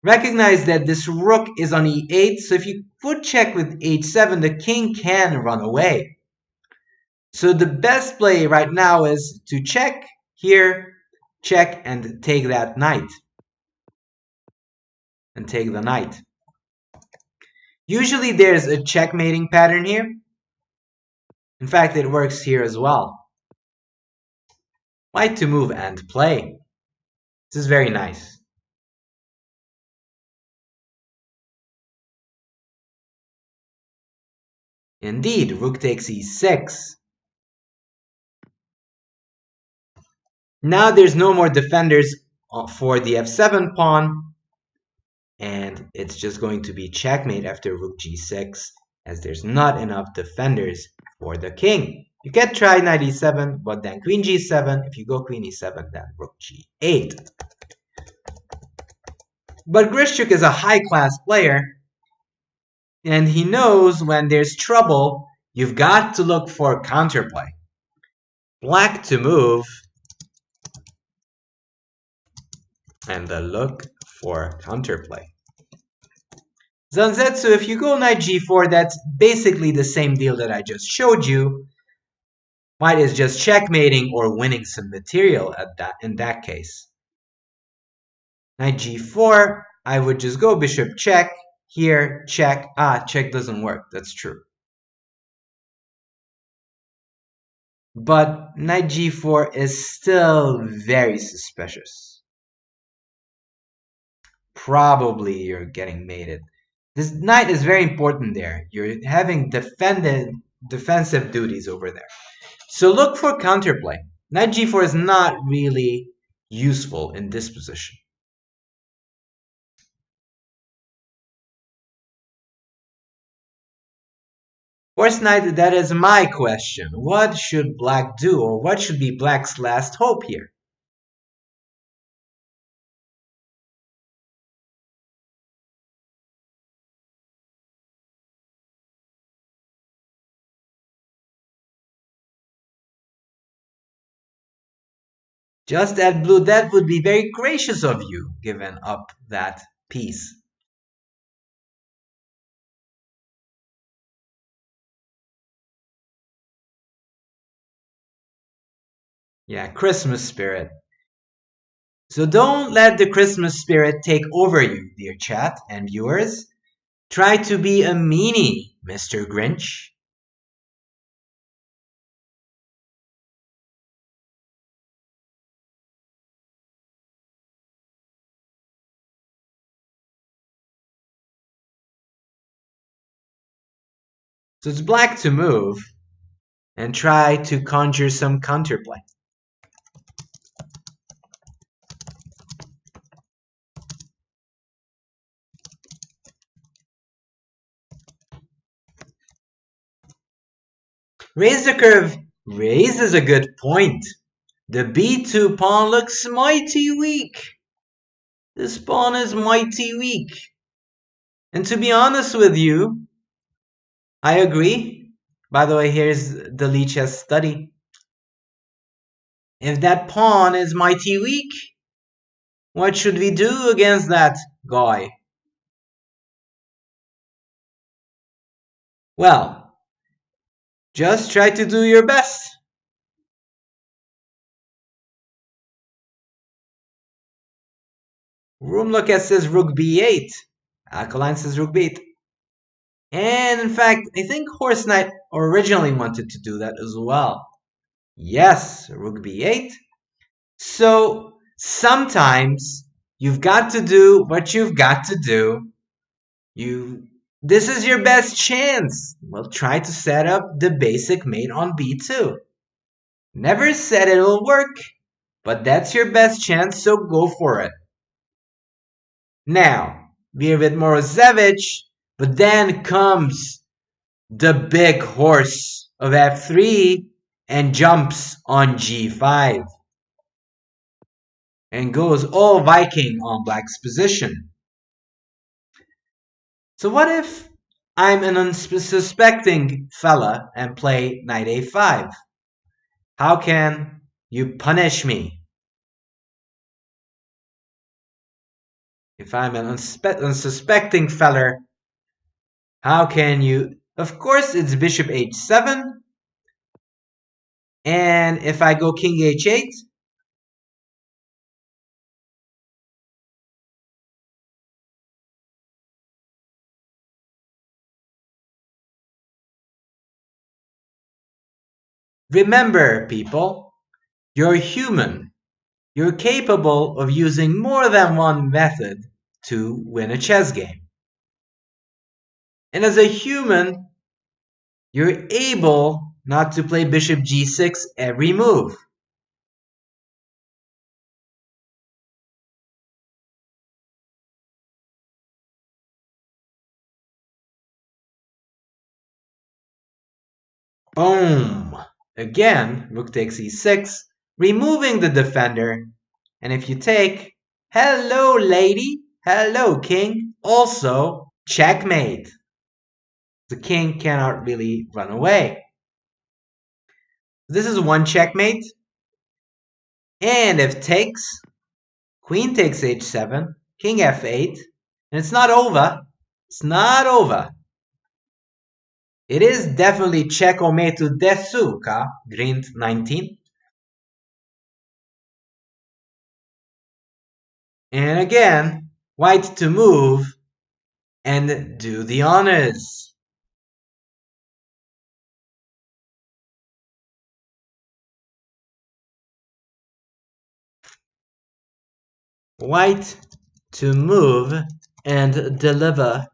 A: Recognize that this rook is on e8, so if you foot check with h7, the king can run away. So the best play right now is to check here, check, and take that knight. And take the knight. Usually there's a checkmating pattern here. In fact, it works here as well. White to move and play. This is very nice. Indeed, rook takes e6. Now there's no more defenders for the f7 pawn. And it's just going to be checkmate after rook g6, as there's not enough defenders for the king. You can try knight e7, but then queen g7. If you go queen e7, then rook g8. But Grishchuk is a high-class player, and he knows when there's trouble, you've got to look for counterplay. Black to move, and the look for counterplay. Zanzetsu, if you go knight g4, that's basically the same deal that I just showed you. White is just checkmating or winning some material in that case. Knight g4, I would just go bishop check, here, check. Check doesn't work, that's true. But knight g4 is still very suspicious. Probably you're getting mated. This knight is very important there. You're having defensive duties over there. So look for counterplay. Knight g4 is not really useful in this position. Horse knight, that is my question. What should black do, or what should be black's last hope here? Just at blue, that would be very gracious of you, giving up that piece. Yeah, Christmas spirit. So don't let the Christmas spirit take over you, dear chat and viewers. Try to be a meanie, Mr. Grinch. So it's black to move and try to conjure some counterplay. Raise the curve raises a good point. The b2 pawn looks mighty weak. This pawn is mighty weak. And to be honest with you, I agree. By the way, here's the Lichess study. If that pawn is mighty weak, what should we do against that guy? Well, just try to do your best. Rumlocket says rook b8. Alkaline says rook b8. And in fact, I think Horse Knight originally wanted to do that as well. Yes, rook b8. So sometimes you've got to do what you've got to do. This is your best chance. Well, try to set up the basic mate on b2. Never said it'll work, but that's your best chance, so go for it. Now, we're with Morozevich, but then comes the big horse of f3 and jumps on g5 and goes all Viking on black's position. So what if I'm an unsuspecting fella and play knight a5? How can you punish me? If I'm an unsuspecting feller, how can you? Of course, it's bishop h7. And if I go king h8, remember, people, you're human. You're capable of using more than one method to win a chess game. And as a human, you're able not to play bishop g6 every move. Boom! Again, rook takes e6, removing the defender. And if you take, hello lady, hello king, also checkmate. The king cannot really run away. This is one checkmate. And if takes, queen takes h7, king f8, and it's not over. It's not over. It is definitely checkmate desu ka, green 19. And again, white to move and do the honors. White to move and deliver.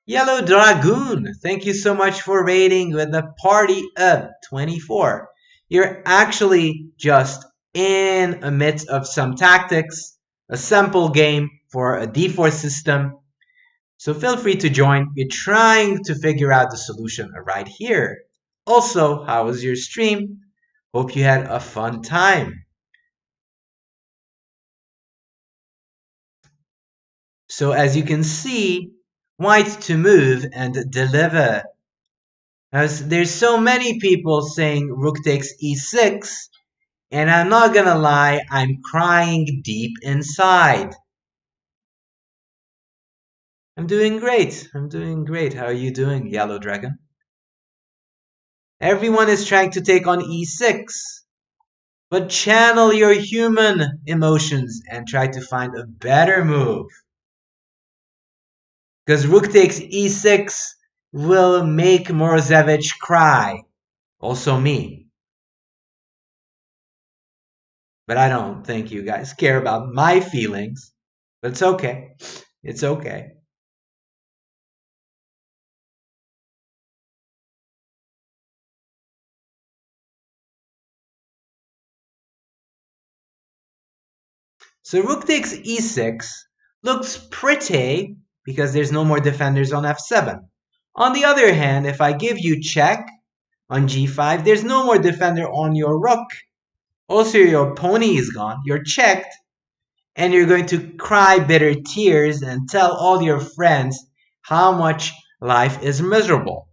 A: Yellow Dragoon, thank you so much for raiding with a party of 24. You're actually just in a midst of some tactics, a sample game for a d4 system. So feel free to join. We're trying to figure out the solution right here. Also, how was your stream? Hope you had a fun time. So as you can see, white to move and deliver. As there's so many people saying rook takes e6, and I'm not gonna lie, I'm crying deep inside. I'm doing great. I'm doing great. How are you doing, Yellow Dragon? Everyone is trying to take on e6, but channel your human emotions and try to find a better move. Because rook takes e6 will make Morozevich cry. Also me. But I don't think you guys care about my feelings. But it's okay. It's okay. So rook takes e6 looks pretty because there's no more defenders on f7. On the other hand, if I give you check on g5, there's no more defender on your rook. Also, your pony is gone. You're checked. And you're going to cry bitter tears and tell all your friends how much life is miserable.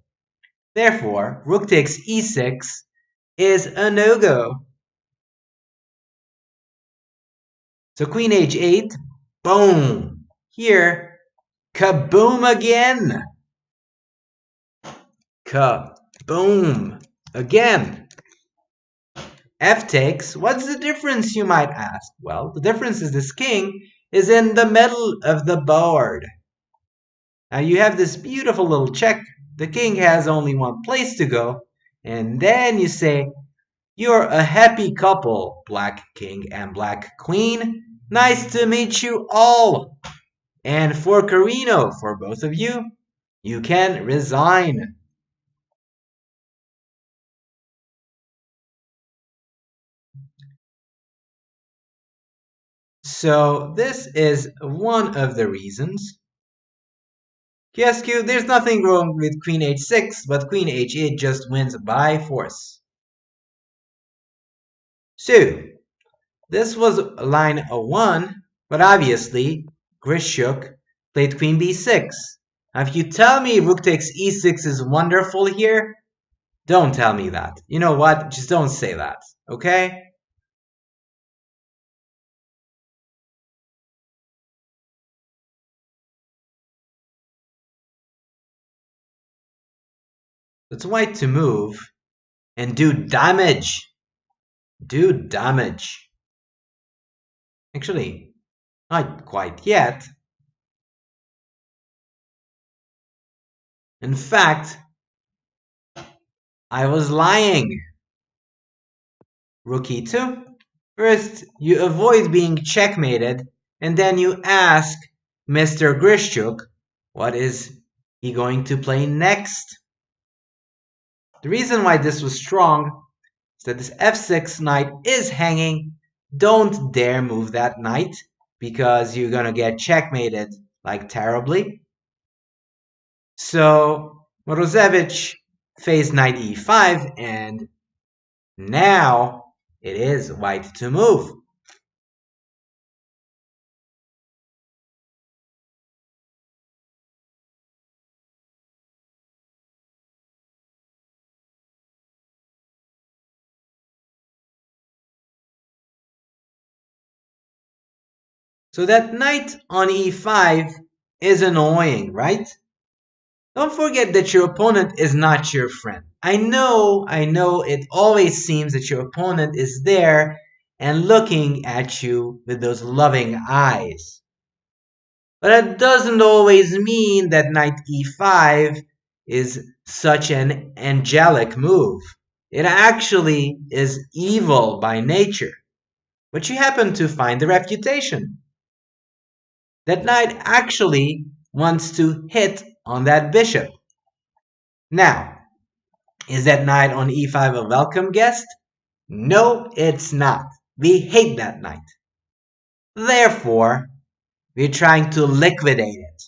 A: Therefore, rook takes e6 is a no-go. So queen h8, boom. Here, kaboom again. Kaboom again. F takes, what's the difference, you might ask? Well, the difference is this king is in the middle of the board. Now you have this beautiful little check. The king has only one place to go. And then you say, you're a happy couple, black king and black queen. Nice to meet you all. And for Carino, for both of you, you can resign. So this is one of the reasons. QSQ, there's nothing wrong with queen h6, but queen h8 just wins by force. So this was line 1, but obviously Grishuk played queen b6. Now if you tell me rook takes e6 is wonderful here, don't tell me that. You know what? Just don't say that, okay? It's white to move and do damage. Do damage. Actually, not quite yet. In fact, I was lying. Rook e2. First, you avoid being checkmated, and then you ask Mr. Grishchuk, what is he going to play next? The reason why this was strong is that this f6 knight is hanging. Don't dare move that knight, because you're gonna get checkmated, like, terribly. So, Morozevich faced knight e5, and now it is white to move. So that knight on e5 is annoying, right? Don't forget that your opponent is not your friend. I know, it always seems that your opponent is there and looking at you with those loving eyes. But that doesn't always mean that knight e5 is such an angelic move. It actually is evil by nature. But you happen to find the reputation. That knight actually wants to hit on that bishop. Now, is that knight on e5 a welcome guest? No, it's not. We hate that knight. Therefore, we're trying to liquidate it.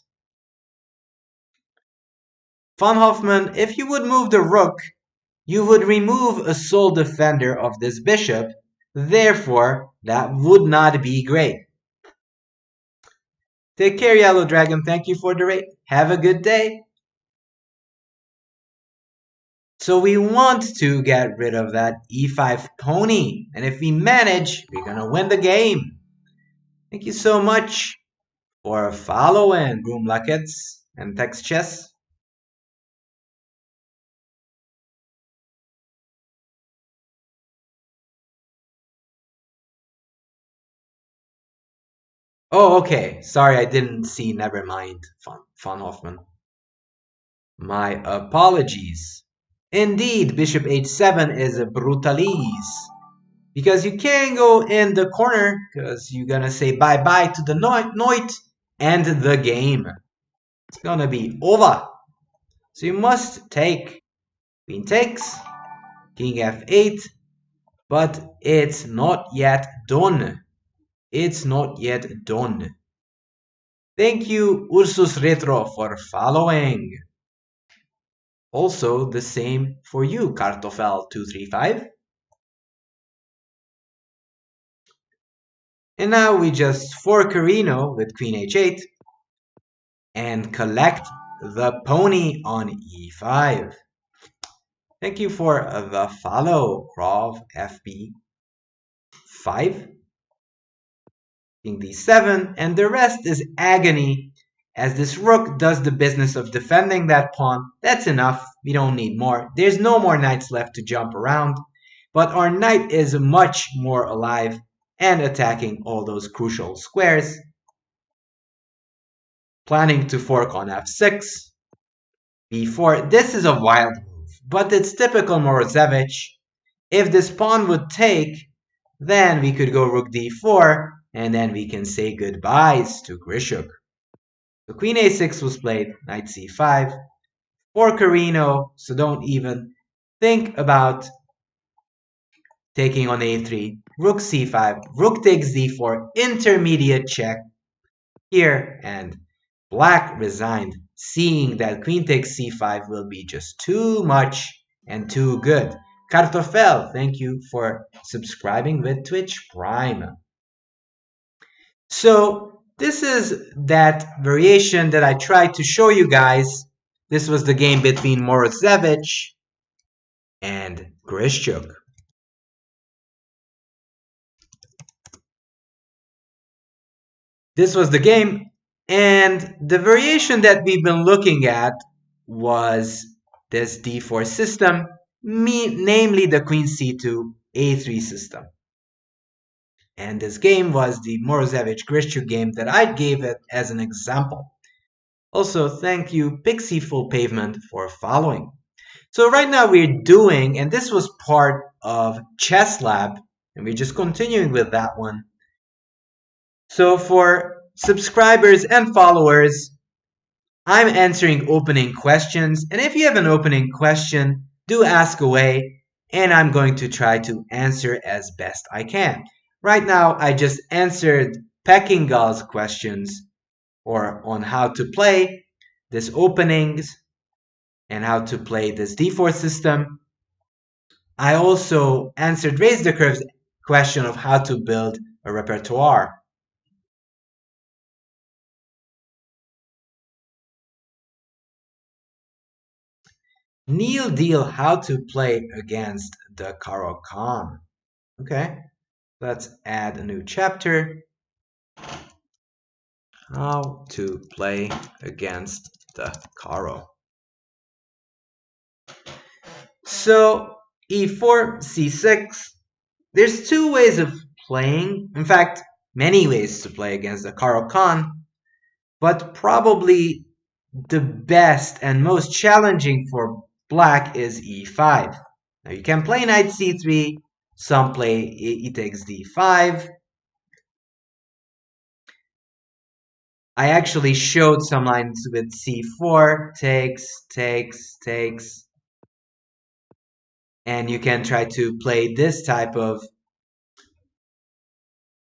A: Von Hoffman, if you would move the rook, you would remove a sole defender of this bishop. Therefore, that would not be great. Take care, Yellow Dragon. Thank you for the rate. Have a good day. So we want to get rid of that e5 pony. And if we manage, we're going to win the game. Thank you so much for following Room Luckets and Text Chess. Oh, okay. Sorry, I didn't see. Never mind, Von Hoffman. My apologies. Indeed, bishop h7 is a brutalise. Because you can't go in the corner, because you're going to say bye-bye to the knight and the game. It's going to be over. So you must take. Queen takes, king f8, but it's not yet done. It's not yet done. Thank you, Ursus Retro, for following. Also, the same for you, Kartoffel235. And now we just fork Carino with queen h8 and collect the pony on e5. Thank you for the follow, Krov FB5, king d7, and the rest is agony. As this rook does the business of defending that pawn, that's enough. We don't need more. There's no more knights left to jump around, but our knight is much more alive and attacking all those crucial squares. Planning to fork on f6, b4. This is a wild move, but it's typical Morozevich. If this pawn would take, then we could go rook d4, and then we can say goodbyes to Grishuk. So queen a6 was played, knight c5, for Carino, so don't even think about taking on a3, rook c5, rook takes d4, intermediate check here, and black resigned, seeing that queen takes c5 will be just too much and too good. Kartoffel, thank you for subscribing with Twitch Prime. So this is that variation that I tried to show you guys. This was the game between Morozevich and Grishchuk. This was the game, and the variation that we've been looking at was this d4 system, namely the queen c2 a3 system. And this game was the Morozevich-Grishchuk game that I gave it as an example. Also, thank you, Pixie Full Pavement, for following. So right now we're doing, and this was part of Chess Lab, and we're just continuing with that one. So for subscribers and followers, I'm answering opening questions, and if you have an opening question, do ask away, and I'm going to try to answer as best I can. Right now, I just answered Peckingal's questions or on how to play this openings and how to play this d4 system. I also answered Raise the Curve's question of how to build a repertoire. Neil Deal, how to play against the Karo Khan. Okay, let's add a new chapter. How to play against the Karo. So e4, c6. There's two ways of playing. In fact, many ways to play against the Karo Khan. But probably the best and most challenging for black is e5. Now you can play knight c3. Some play e takes d5. I actually showed some lines with c4, takes, and you can try to play this type of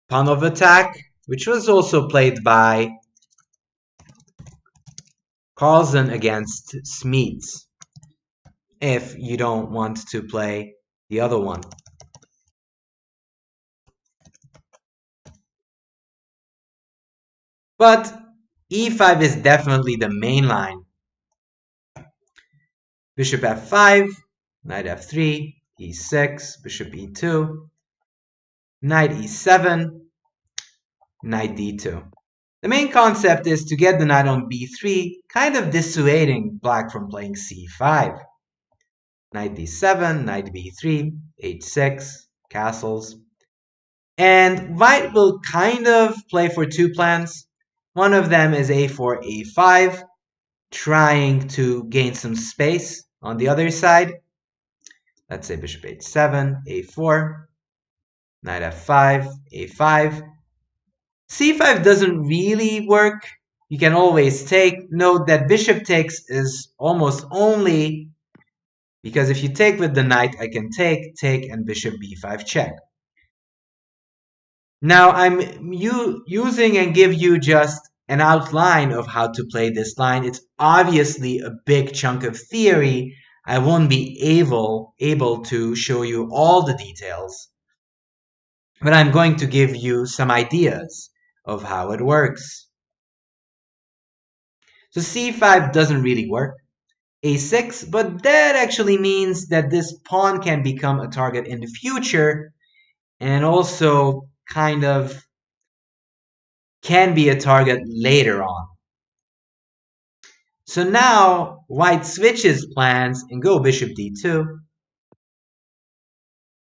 A: pawn of attack, which was also played by Carlsen against Smeets, if you don't want to play the other one. But e5 is definitely the main line. Bishop f5, knight f3, e6, bishop e2, knight e7, knight d2. The main concept is to get the knight on b3, kind of dissuading black from playing c5. Knight d7, knight b3, h6, castles. And white will kind of play for two plans. One of them is a4, a5, trying to gain some space on the other side. Let's say bishop h7, a4, knight f5, a5. c5 doesn't really work. You can always take. Note that bishop takes is almost only because if you take with the knight, I can take, and bishop b5 check. Now I'm using and give you just an outline of how to play this line. It's obviously a big chunk of theory. I won't be able to show you all the details, but I'm going to give you some ideas of how it works. So c5 doesn't really work. a6, but that actually means that this pawn can become a target in the future and also kind of can be a target later on. So now white switches plans and go bishop d2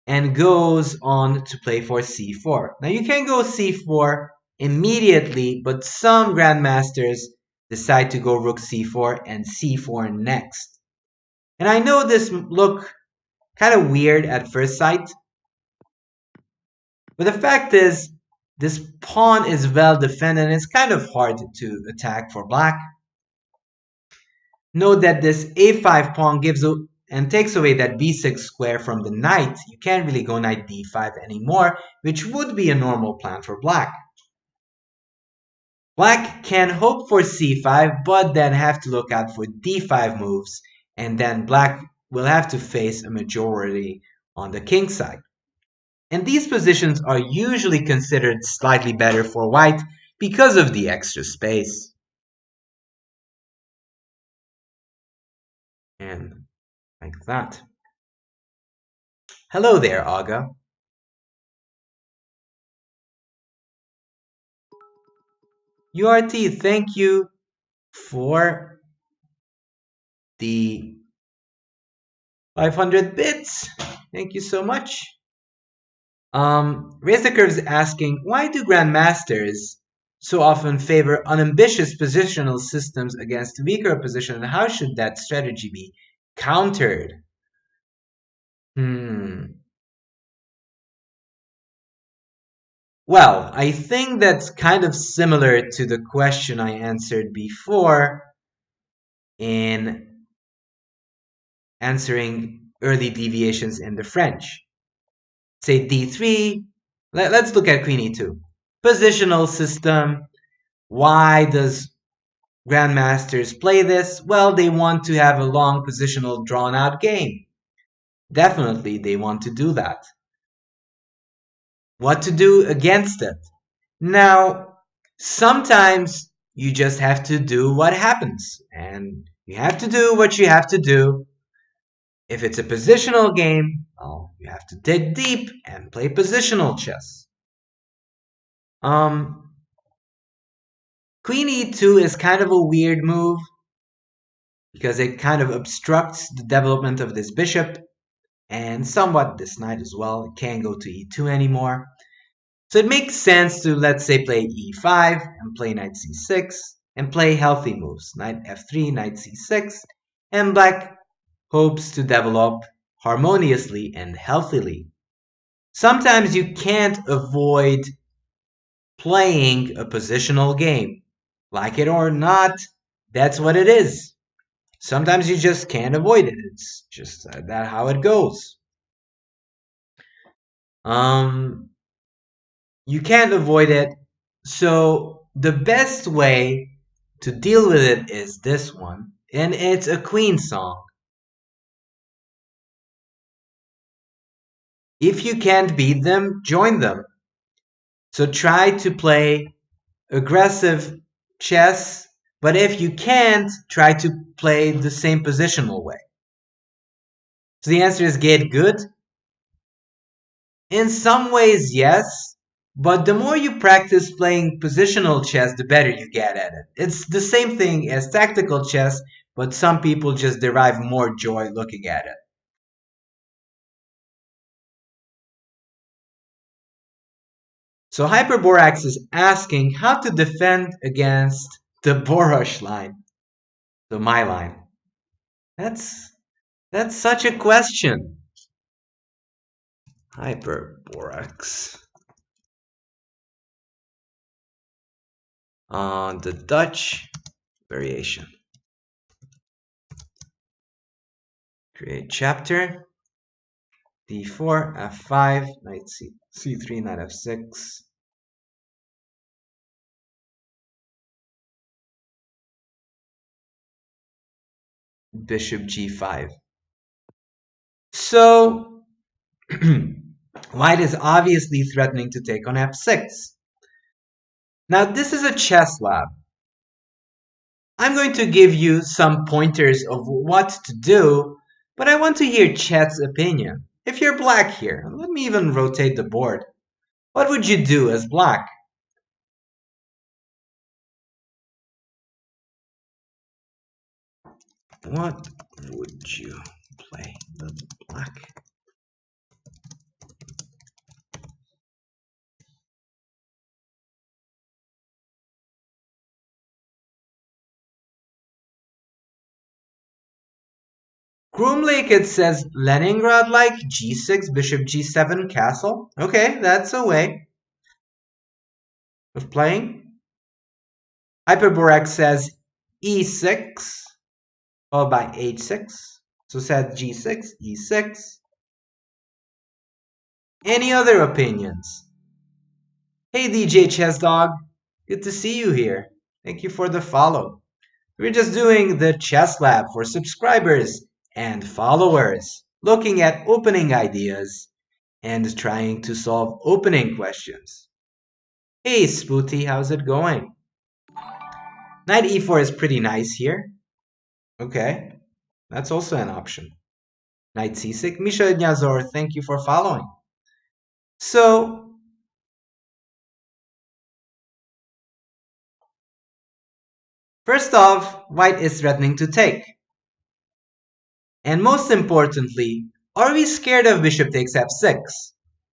A: and goes on to play for c4. Now you can go c4 immediately, but some grandmasters decide to go rook c4 and c4 next. And I know this look kind of weird at first sight, but the fact is this pawn is well defended and it's kind of hard to attack for black. Note that this a5 pawn gives and takes away that b6 square from the knight. You can't really go knight d5 anymore, which would be a normal plan for black. Black can hope for c5, but then have to look out for d5 moves, and then black will have to face a majority on the king side. And these positions are usually considered slightly better for white because of the extra space. And like that. Hello there, Aga. URT, thank you for the 500 bits. Thank you so much. Raise the Curve is asking, why do grandmasters so often favor unambitious positional systems against weaker opposition, and how should that strategy be countered? Well, I think that's kind of similar to the question I answered before in answering early deviations in the French. Say d3, let's look at queen e2. Positional system. Why does grandmasters play this? Well, they want to have a long positional drawn out game. Definitely they want to do that. What to do against it? Now, sometimes you just have to do what happens, and you have to do what you have to do. If it's a positional game, well, you have to dig deep and play positional chess. Queen e2 is kind of a weird move because it kind of obstructs the development of this bishop and somewhat this knight as well. It can't go to e2 anymore. So it makes sense to, let's say, play e5 and play knight c6 and play healthy moves. Knight f3, knight c6, and black hopes to develop harmoniously and healthily. Sometimes you can't avoid playing a positional game. Like it or not, that's what it is. Sometimes you just can't avoid it. It's just that how it goes. You can't avoid it. So the best way to deal with it is this one. And it's a Queen song. If you can't beat them, join them. So try to play aggressive chess, but if you can't, try to play the same positional way. So the answer is get good. In some ways, yes, but the more you practice playing positional chess, the better you get at it. It's the same thing as tactical chess, but some people just derive more joy looking at it. So Hyperborax is asking how to defend against the Boros line. So my line. That's such a question. Hyperborax. On the Dutch variation. Create chapter. d4, f5, knight c3, knight f6. Bishop g5. So, white is obviously threatening to take on f6. Now, this is a chess lab. I'm going to give you some pointers of what to do, but I want to hear Chet's opinion. If you're black here, let me even rotate the board. What would you do as black? What would you play the black? Groom it says Leningrad like g6, bishop g7, castle. Okay, that's a way of playing. Hyperborex says e6, followed by h6. So said g6, e6. Any other opinions? Hey DJ Chess Dog, good to see you here. Thank you for the follow. We're just doing the Chess Lab for subscribers and followers, looking at opening ideas and trying to solve opening questions. Hey Spooty, how's it going? Knight e4 is pretty nice here. Okay, that's also an option. Knight c6. Misha Nyazor, thank you for following. So, first off, white is threatening to take. And most importantly, are we scared of bishop takes f6?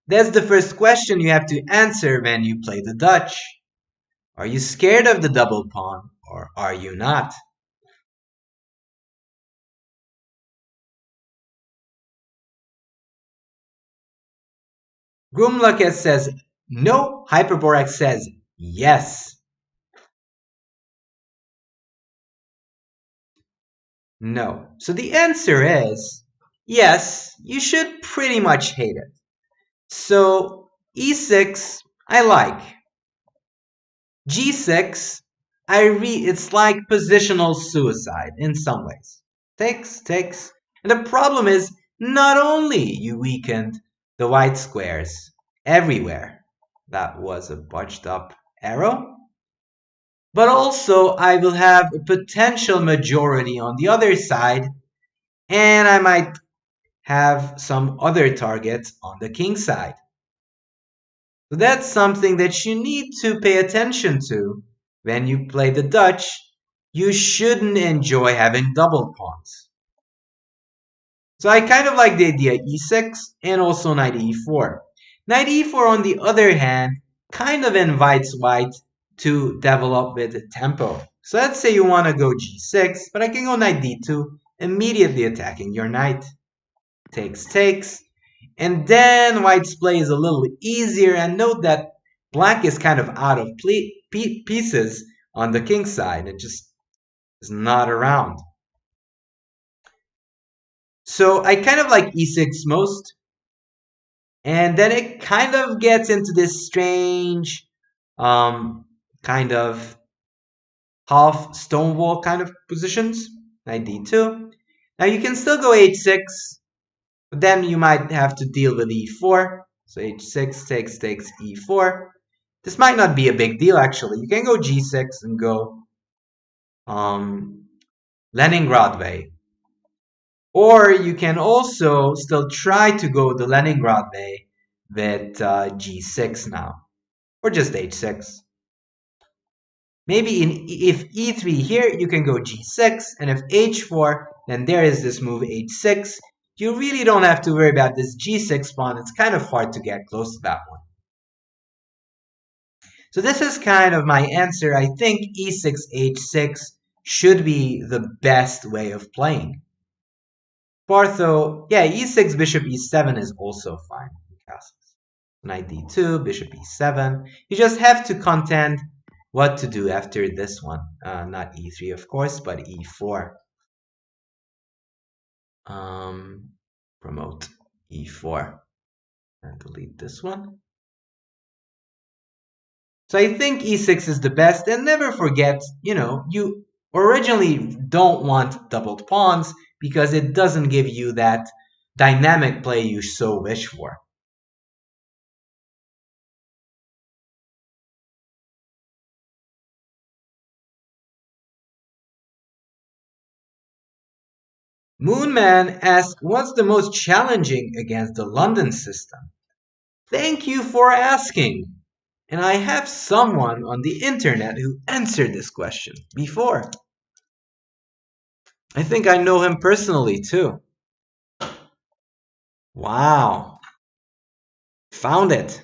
A: That's the first question you have to answer when you play the Dutch. Are you scared of the double pawn, or are you not? Grumlaket says no, Hyperborex says yes. No. So the answer is yes, you should pretty much hate it. So e6, I like. g6, it's like positional suicide in some ways. Takes. And the problem is, not only you weakened the white squares everywhere, that was a botched up arrow, but also I will have a potential majority on the other side, and I might have some other targets on the king side. So that's something that you need to pay attention to when you play the Dutch. You shouldn't enjoy having double pawns. So I kind of like the idea e6 and also knight e4. Knight e4, on the other hand, kind of invites white to develop with tempo. So let's say you want to go g6, but I can go knight d2, immediately attacking your knight. Takes. And then white's play is a little easier, and note that black is kind of out of pieces on the king side. It just is not around. So I kind of like e6 most. And then it kind of gets into this strange kind of half stonewall kind of positions. Knight d2. Now you can still go h6, but then you might have to deal with e4. So h6 takes e4. This might not be a big deal, actually. You can go g6 and go Leningrad way. Or you can also still try to go the Leningrad way with g6 now. Or just h6. Maybe if e3 here, you can go g6, and if h4, then there is this move h6. You really don't have to worry about this g6 pawn. It's kind of hard to get close to that one. So this is kind of my answer. I think e6, h6 should be the best way of playing. Partho, yeah, e6, bishop e7 is also fine. Knight d2, bishop e7. You just have to contend what to do after this one. Not e3, of course, but e4. Promote e4. And delete this one. So I think e6 is the best, and never forget, you originally don't want doubled pawns because it doesn't give you that dynamic play you so wish for. Moonman asks, what's the most challenging against the London system? Thank you for asking. And I have someone on the internet who answered this question before. I think I know him personally too. Wow. Found it.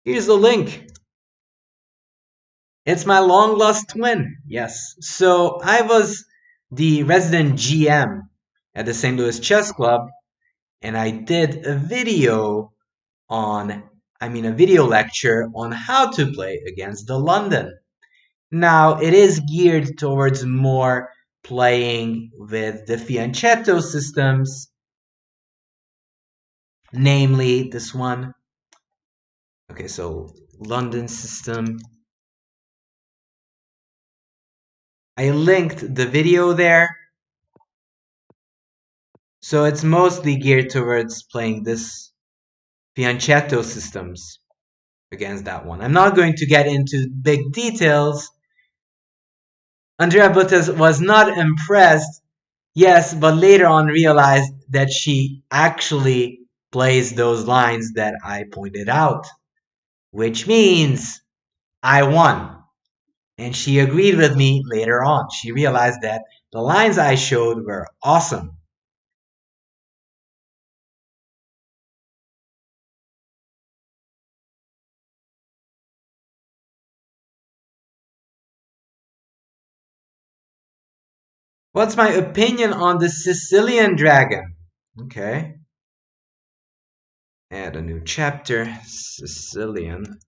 A: Here's the link. It's my long lost twin. Yes. So I was the resident GM at the St. Louis Chess Club, and I did a video a video lecture on how to play against the London. Now, it is geared towards more playing with the fianchetto systems, namely this one. Okay, so London system. I linked the video there. So it's mostly geared towards playing this fianchetto systems against that one. I'm not going to get into big details. Andrea Buttes was not impressed, yes, but later on realized that she actually plays those lines that I pointed out, which means I won. And she agreed with me later on. She realized that the lines I showed were awesome. What's my opinion on the Sicilian dragon? Okay. Add a new chapter. Sicilian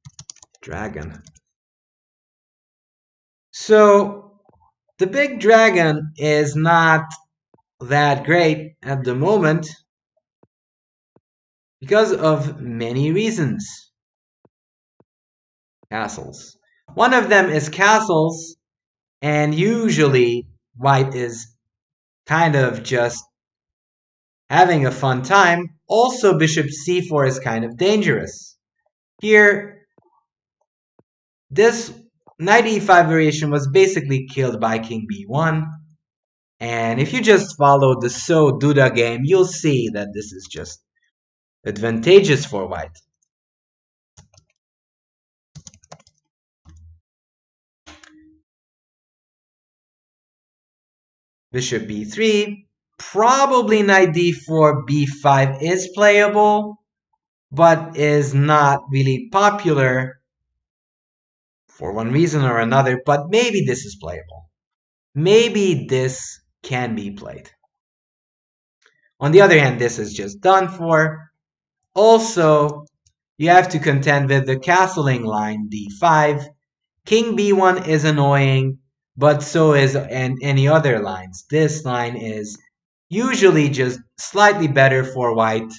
A: dragon. So, the big dragon is not that great at the moment because of many reasons. Castles. One of them is castles, and usually white is kind of just having a fun time. Also, bishop c4 is kind of dangerous. Here, this knight e5 variation was basically killed by king b1. And if you just follow the So Duda game, you'll see that this is just advantageous for white. Bishop b3, probably knight d4, b5 is playable, but is not really popular for one reason or another, but maybe this is playable. Maybe this can be played. On the other hand, this is just done for. Also, you have to contend with the castling line d5. King b1 is annoying, but so is any other lines. This line is usually just slightly better for white.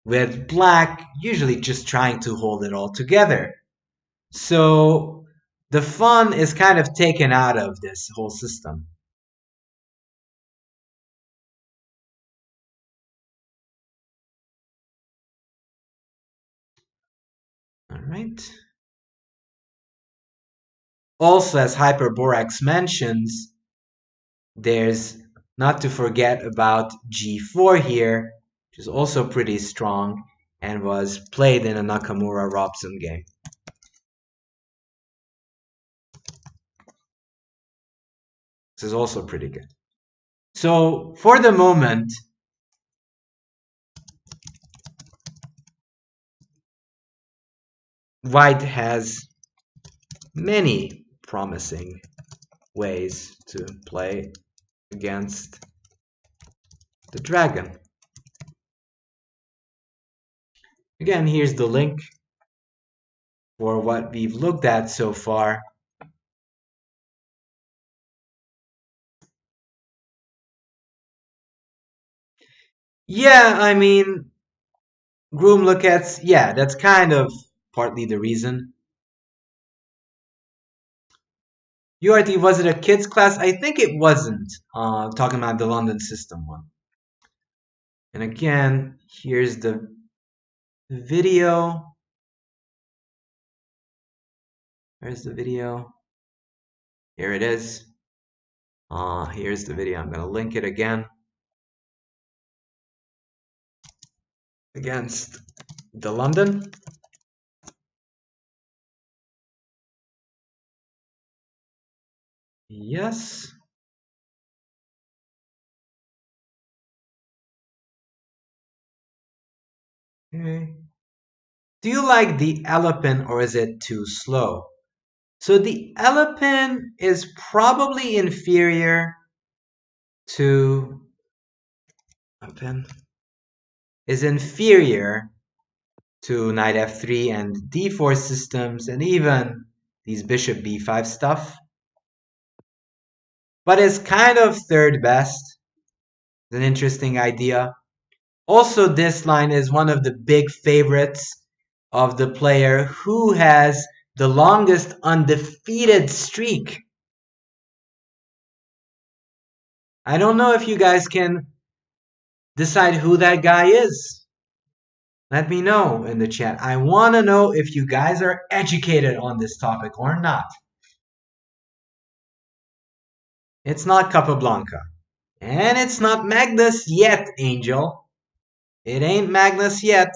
A: With black usually just trying to hold it all together. So the fun is kind of taken out of this whole system. All right. Also, as Hyperborax mentions, there's not to forget about g4 here, which is also pretty strong and was played in a Nakamura-Robson game. This is also pretty good. So for the moment, white has many promising ways to play against the dragon. Again, here's the link for what we've looked at so far. Yeah, I mean, groom lookets, yeah, that's kind of partly the reason. URT, was it a kids class? I think it wasn't, talking about the London system one. And again, here's the video. Where's the video? Here it is. Here's the video. I'm going to link it again. Against the London. Yes. Okay. Do you like the elephant or is it too slow? So the elephant is probably inferior to knight f3 and d4 systems and even these bishop b5 stuff. But it's kind of third best. It's an interesting idea. Also, this line is one of the big favorites of the player who has the longest undefeated streak. I don't know if you guys can decide who that guy is. Let me know in the chat. I want to know if you guys are educated on this topic or not. It's not Capablanca. And it's not Magnus yet, Angel. It ain't Magnus yet.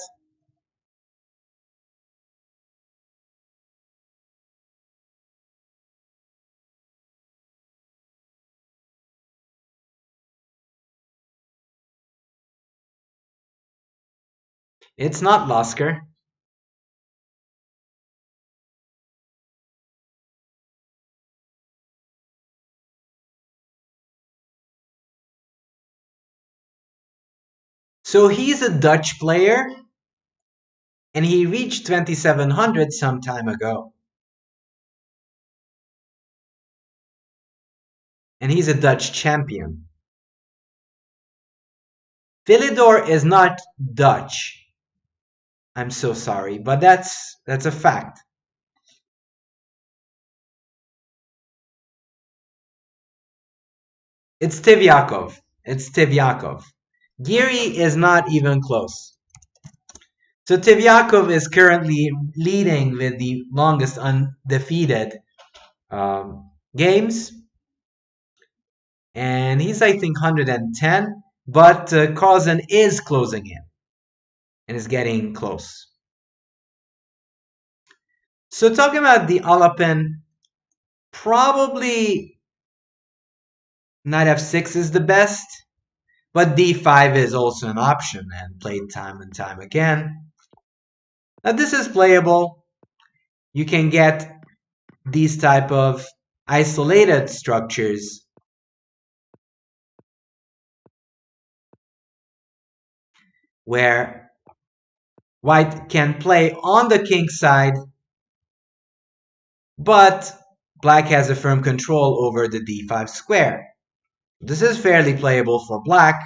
A: It's not Lasker. So he's a Dutch player, and he reached 2700 some time ago. And he's a Dutch champion. Philidor is not Dutch. I'm so sorry, but that's a fact. It's Tivyakov. It's Tivyakov. Giri is not even close. So Tivyakov is currently leading with the longest undefeated games. And he's, I think, 110. But Carlsen is closing in and is getting close. So talking about the Alapin, probably knight f6 is the best. But d5 is also an option and played time and time again. Now this is playable. You can get these type of isolated structures where white can play on the king side, but black has a firm control over the d5 square. This is fairly playable for black.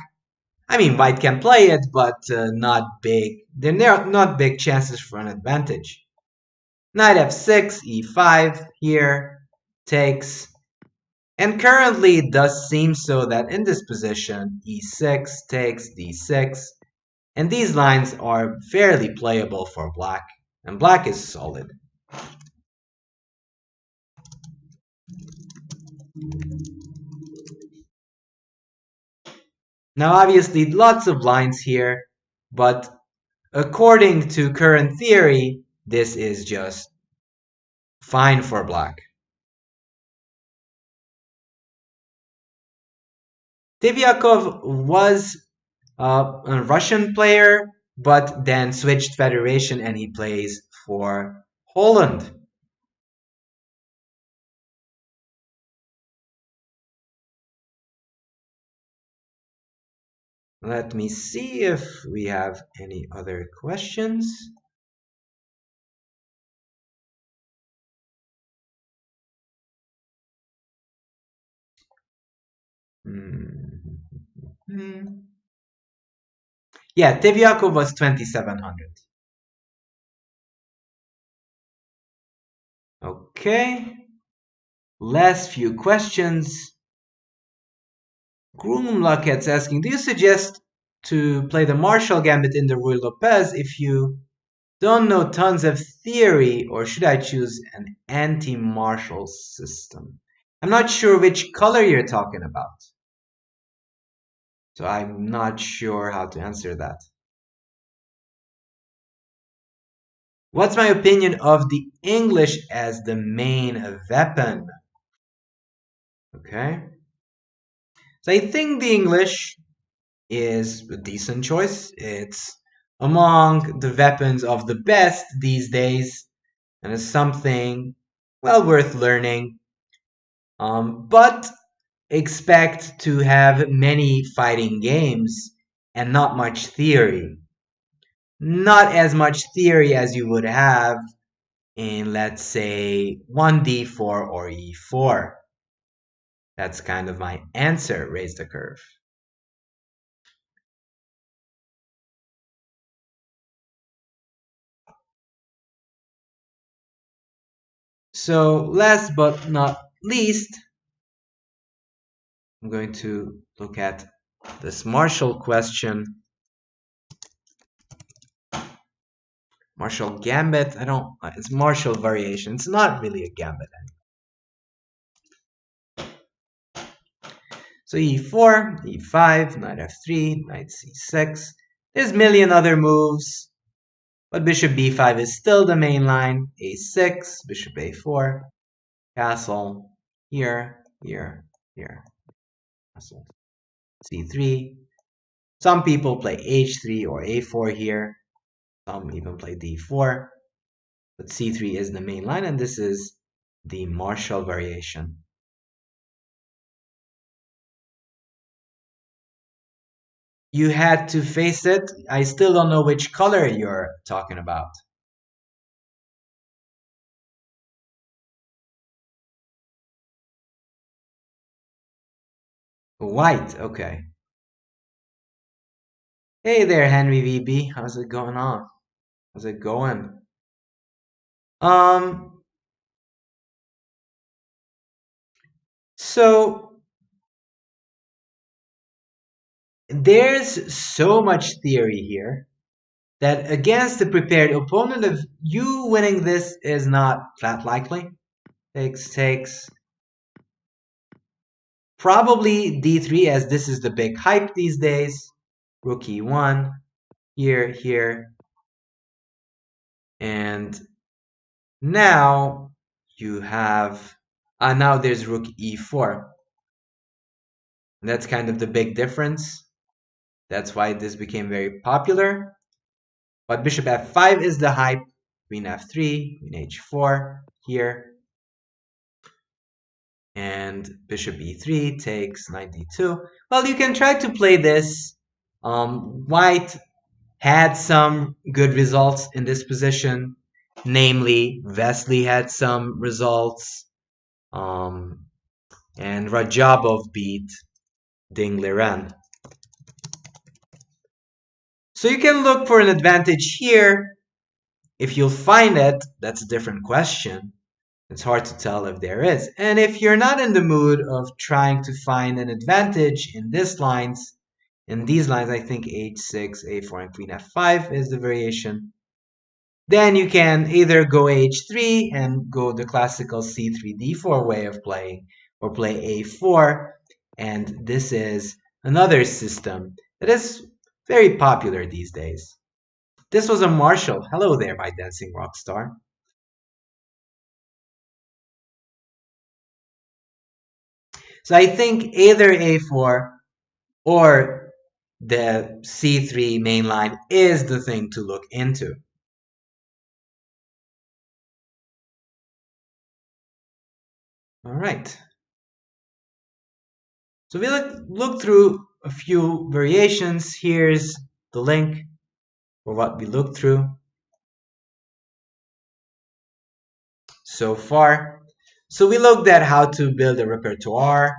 A: I mean, white can play it, but not big. They're not big chances for an advantage. Knight f6, e5 here, takes. And currently it does seem so that in this position, e6 takes d6. And these lines are fairly playable for black. And black is solid. Now obviously lots of lines here, but according to current theory, this is just fine for black. Tivyakov was a Russian player, but then switched federation and he plays for Holland. Let me see if we have any other questions. Yeah, Tivyakov was 2700. Okay. Last few questions. Groom Lucket's asking, do you suggest to play the Marshall Gambit in the Ruy Lopez if you Don't know tons of theory, or should I choose an anti-martial system? I'm not sure which color you're talking about. So I'm not sure how to answer that. What's my opinion of the English as the main weapon? Okay. So I think the English is a decent choice. It's among the weapons of the best these days, and it's something well worth learning. But expect to have many fighting games and not much theory. Not as much theory as you would have in, let's say, 1d4 or e4. That's kind of my answer, raise the curve. So last but not least, I'm going to look at this Marshall question. Marshall gambit, it's Marshall variation. It's not really a gambit. So e4, e5, knight f3, knight c6. There's a million other moves, but bishop b5 is still the main line. a6, bishop a4, castle, here, here, here, castle, c3. Some people play h3 or a4 here. Some even play d4. But c3 is the main line, and this is the Marshall variation. You had to face it. I still don't know which color you're talking about. White, okay. Hey there, Henry VB. How's it going on? How's it going? Um, so there's so much theory here that against the prepared opponent of you winning this is not that likely. Takes. Probably d3, as this is the big hype these days. Rook e1, here. And now you have, now there's rook e4. And that's kind of the big difference. That's why this became very popular. But bishop f5 is the hype. Queen f3, queen h4 here. And bishop e3 takes knight d2. Well, you can try to play this. White had some good results in this position. Namely, Vesely had some results. And Rajabov beat Ding Liren. So you can look for an advantage here. If you'll find it, that's a different question. It's hard to tell if there is. And if you're not in the mood of trying to find an advantage in these lines, I think h6, a4, and queen f5 is the variation. Then you can either go h3 and go the classical c3, d4 way of playing, or play a4. And this is another system that is very popular these days. This was a Marshall. Hello there, my dancing rock star. So I think either a4 or the c3 main line is the thing to look into. All right. So we look through a few variations. Here's the link for what we looked through so far. So we looked at how to build a repertoire.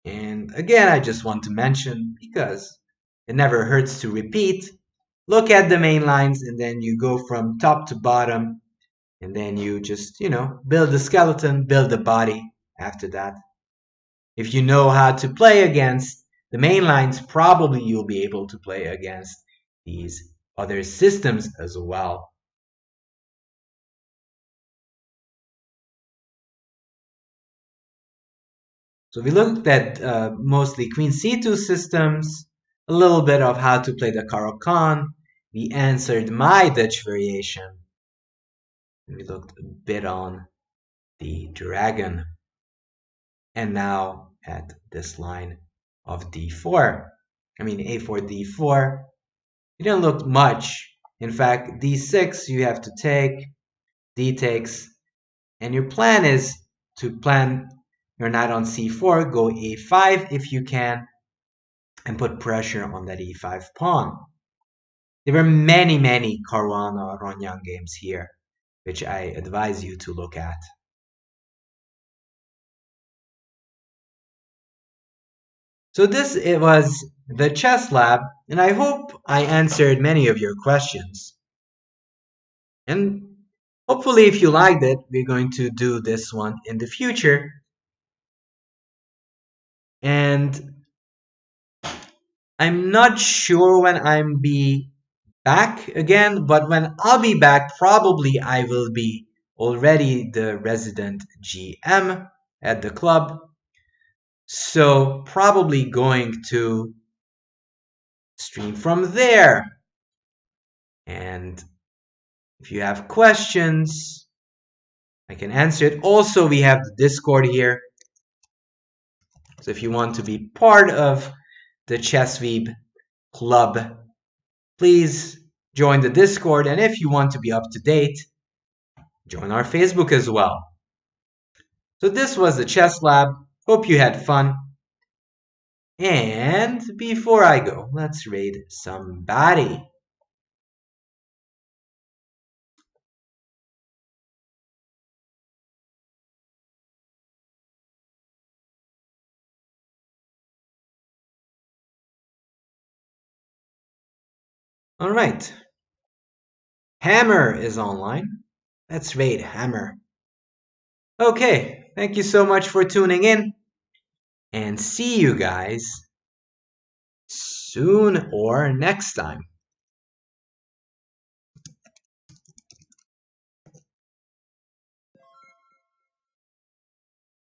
A: And again, I just want to mention, because it never hurts to repeat, look at the main lines and then you go from top to bottom. And then you just, build the skeleton, build the body after that. If you know how to play against the main lines, probably you'll be able to play against these other systems as well. So we looked at mostly Queen C2 systems, a little bit of how to play the Caro-Kann. We answered my Dutch variation. And we looked a bit on the dragon. And now at this line of D4. I mean A4, D4. You didn't look much. In fact, D6 you have to take, D takes, and your plan is to plan your knight on C4, go A5 if you can, and put pressure on that E5 pawn. There were many Caruana Ronyang games here, which I advise you to look at. So this it was the chess lab, and I hope I answered many of your questions. And hopefully if you liked it, we're going to do this one in the future. And I'm not sure when I'm be back again, but when I'll be back, probably I will be already the resident GM at the club. So probably going to stream from there. And if you have questions, I can answer it. Also, we have the Discord here. So if you want to be part of the ChessVeeb club, please join the Discord. And if you want to be up to date, join our Facebook as well. So this was the Chess Lab. Hope you had fun. And before I go, let's raid somebody. All right. Hammer is online. Let's raid Hammer. Okay, thank you so much for tuning in. And see you guys soon or next time.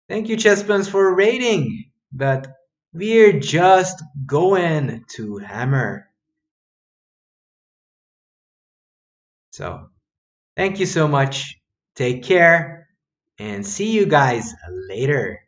A: Thank you, Chessbuns, for rating. But we're just going to Hammer. So, thank you so much. Take care and see you guys later.